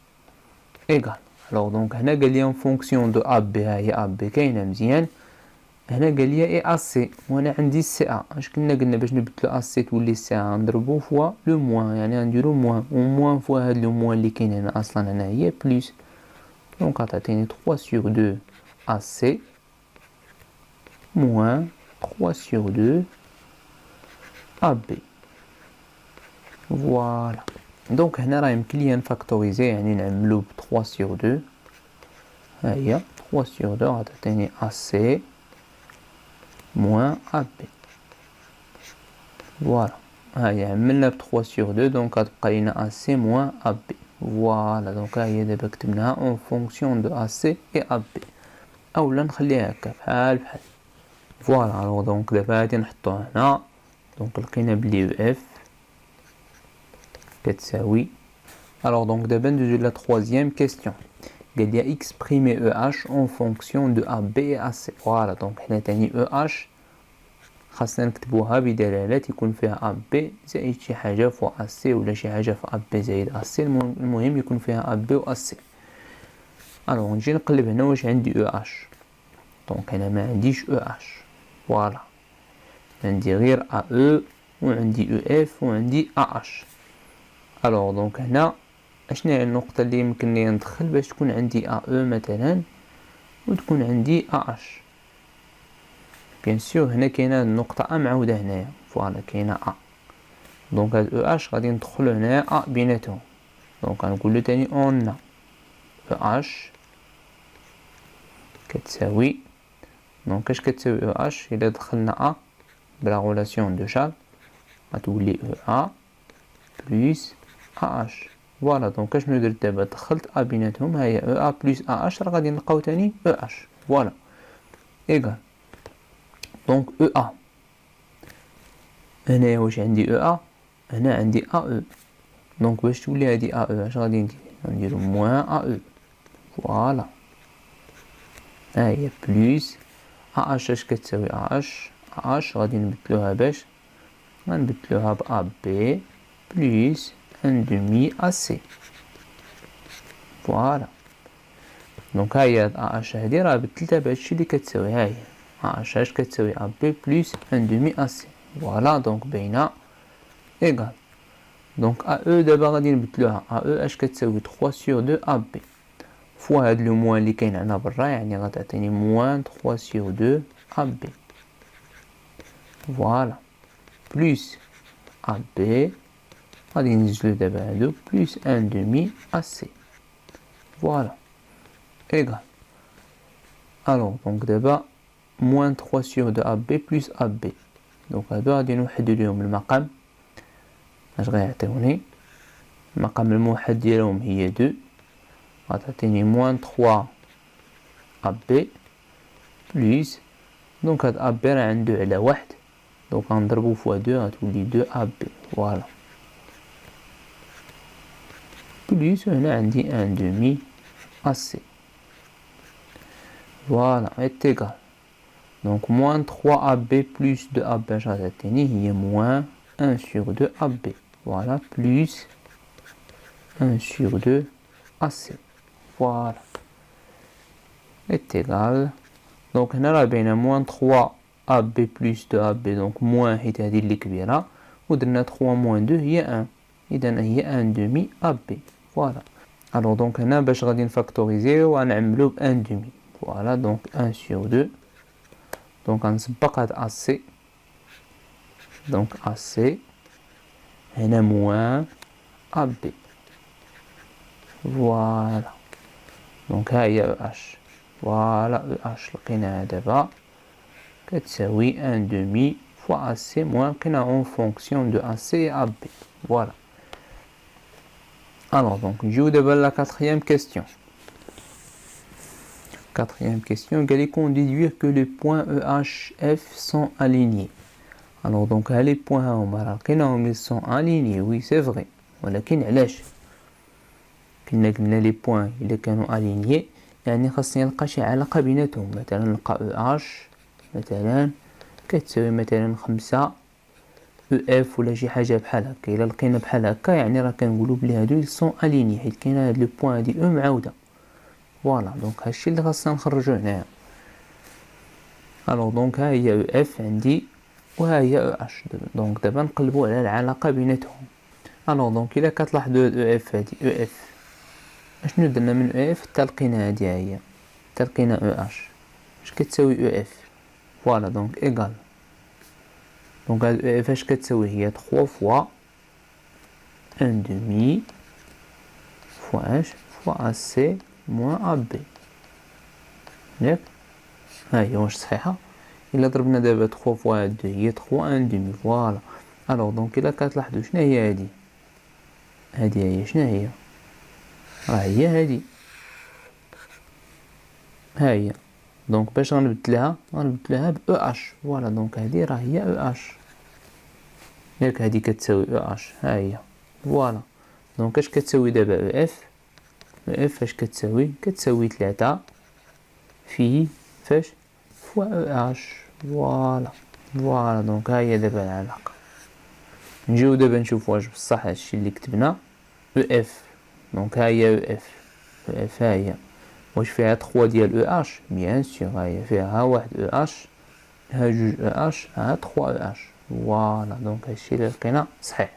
Égal. Alors donc on a gagné en fonction de AB et AB كاينه مزيان. هنا قال لي اي ا سي وانا عندي سي ا. اش قلنا باش نبدلو ا سي تولي سي ا نضربو فوا لو موان، يعني غنديرو موان و موان فوا هاد لو موان اللي كاين هنا اصلا هنا هي بلس. دونك غتعطيني 3 سور 2 ا سي موان 3 سور 2 ا بي. فوالا دونك هنا راه يمكن ليا نفاكتوريزي، يعني نعملو ب 3 سور 2. ها هي 3 سور 2 غتعطيني ا سي moins AB. Voilà. هاي عملنا ب 3 sur 2 دونك غتبقى لينا AC moins AB. فوالا دونك هاهي دابا كتبناها اون فونكسيون دو AC et AB. اولا نخليها هكا بحال بحال. فوالا الوغ دونك دابا هادي نحطوها هنا. دونك لقينا بلي او اف كتساوي. الوغ دونك دابا ندوزو لا تخوازيام كيستيون. قال لي exprimer EH en fonction de AB et AC. فوالا دونك حنا تاني EH خاصنا نكتبوها بدلالة يكون فيها AB زائد شي حاجة فوا AC ولا شي حاجة في AB زائد AC. المهم يكون فيها AB و AC. الوغ نجي نقلب هنا واش عندي او اش. دونك انا ما عنديش او اش، فوالا عندي غير ا او وعندي او اف وعندي ا اش. الوغ دونك هنا اشنا هي النقطة اللي يمكن لي ندخل باش تكون عندي ا او مثلا وتكون عندي ا اش. بيان سور هنا كاينه النقطة ا معاودة هنايا، فوالا كاينه ا. دونك هاد او اش غادي ندخلو هنايا ا بيناتهم. دونك غنقولو تاني اون او اش كتساوي، دونك اش كتساوي او اش الا دخلنا ا بلا غولاسيون دو شارل غتولي او ا بلس ا اش. فوالا دونك اشنو درت دابا؟ دخلت ا بيناتهم، هاهي او ا بلس ا اش راه غادي نلقاو تاني او اش. فوالا ايكال دونك او ا هنايا واش عندي او ا؟ هنا عندي ا او. دونك باش تولي هادي ا او اش غادي ندير؟ غنديرو موان ا او. فوالا هاهي بلس ا اش. اش كتساوي ا اش؟ ا اش غادي نبدلوها باش غنبدلوها ب ا بي بلس ان دومي ا سي. فوالا دونك هاهي هاد ا اش هادي راه بدلتها بهادشي اللي كتساوي. هاهي ا اش اش كتساوي ا بي بلس ان دومي ا سي. فوالا دونك باينه ايكال. دونك ا او دابا غادي نبدلوها ا او اش كتساوي 3 sur 2 ا بي فوا هاد لو موان اللي كاين هنا برا، يعني غتعطيني موان 3 sur 2 ا بي. فوالا بلس ا بي غادي ننزلو دابا هادو بلس ان دومي ا سي. فوالا ايكال. الوغ دونك دابا موان 3 sur 2 ا بي بلس ا بي. دونك هادو غادي نوحدو ليهم المقام. اش غيعطيوني؟ المقام الموحد ديالهم هي 2 غتعطيني موان 3 ا بي بلس دونك هاد ا بي راه عندو على واحد، دونك غنضربو فوا 2 غتولي 2 ا بي. فوالا بلس هنا عندي ان دومي ا سي. فوالا ايتيغال. دونك موان 3 ا بي بلس 2 ا بي اش غتعطيني؟ هي موان 1 sur 2 ا بي. فوالا بلس 1 sur 2 ا سي. فوالا ايتيغال. دونك هنا راه باينه موان 3 ا بي بلس 2 ا بي، دونك موان حيت هادي اللي كبيره، ودرنا 3 موان 2 هي 1، اذا هي ان دومي ا بي. فوالا الوغ دونك هنا باش غادي نفاكتوريزيو غنعملو ب ان دومي. فوالا دونك 1 sur 2. دونك غنسبق هاد ا سي. دونك ا سي هنا موان ا بي. فوالا دونك ها هي او اش. فوالا او اش لقيناها دابا كتساوي ان دومي فوا ا سي موان لقينا اون فونكسيون دو ا سي ا بي. فوالا الوغ دونك نجيو دابا لا quatrième question. Quatrième question, qu'on déduire que les points E, H, F sont alignés. Alors donc les points هما ils sont alignés, oui c'est vrai. ولكن علاش؟ قلنا les points إلا كانوا alignés يعني خاصني نلقى شي علاقة بيناتهم. مثلا نلقى E, H مثلا كتساوي مثلا 5 E, F ولا شي حاجة بحال هكا. إلا لقينا بحال هكا يعني راه كنقولو بلي هادو ils sont alignés حيت كاينة هاد لو بوين هادي E معاودة. فوالا دونك هادشي اللي خاصنا نخرجو هنايا. الوغ دونك ها هي او اف عندي وها هي او اش. دونك دابا نقلبو على العلاقه بيناتهم. الوغ دونك الا كتلاحظوا هاد او اف هادي او اف اشنو درنا من او اف حتى لقينا هادي ها هي حتى لقينا او اش. اش كتساوي او اف؟ فوالا دونك ايغال. دونك هاد او اف اش كتساوي؟ هي 3 فوا ان دومي فوا اش فوا ا سي موان ا بي. ياك ها هي واش صحيحه؟ الا ضربنا دابا 3 فوا 2 هي 3 ان دومي. فوالا الوغ دونك الا كتلاحظوا شنو هي هادي؟ هادي هي شنو هي؟ راه هي هادي ها هي. دونك باش غنبدلها ب او اش. فوالا دونك هادي راه هي او اش. ياك هادي كتساوي او اش ها هي. فوالا دونك اش كتساوي دابا او اف؟ او اف اش كتساوي؟ كتساوي 3 في فاش فوا او اش. فوالا دونك ها هي دابا العلاقة. نجيو دابا نشوفو واش بصح هادشي اللي كتبنا او اف. دونك ها هي او اف ها هي واش فيها 3 ديال او اش؟ بيان سور هي فيها واحد او اش، ها جوج او اش، ها 3 او اش. فوالا دونك هادشي اللي لقينا صحيح.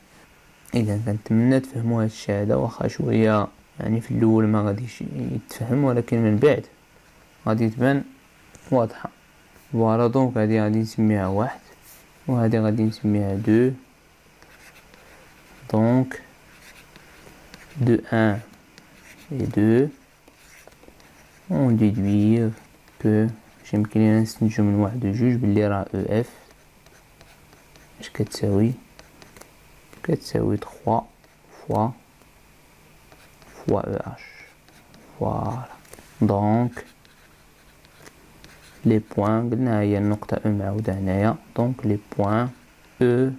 اذا كنتمنى تفهموا هادشي هذا، واخا شويه يعني في الاول ما غاديش يتفهم، ولكن من بعد غادي تبان واضحه. فوالا دونك هادي غادي نسميها واحد، وهادي غادي نسميها دو. دونك de 1 et 2 on déduire que يمكن لينا نستنتجو من واحد وجوج بلي راه او اف اش كتساوي 3 فوا او اش. فوالا دونك لي بوين قلنا هي النقطة او معاودة هنايا. دونك لي بوين او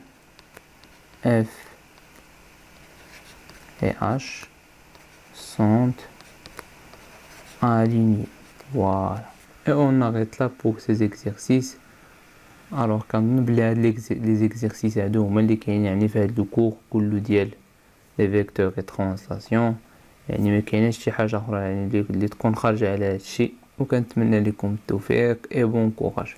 اف et H sont alignés. Voilà. Et on arrête là pour ces exercices. Alors كنظن بلي هاد les exercices هادو هما اللي كاين يعني في هاد الكور كله ديال لي فيكتور اي ترانسلاسيون، يعني ما كايناش شي حاجه اخرى يعني اللي تكون خارجه على هادشي. وكنتمنى لكم التوفيق اي بون كوراج.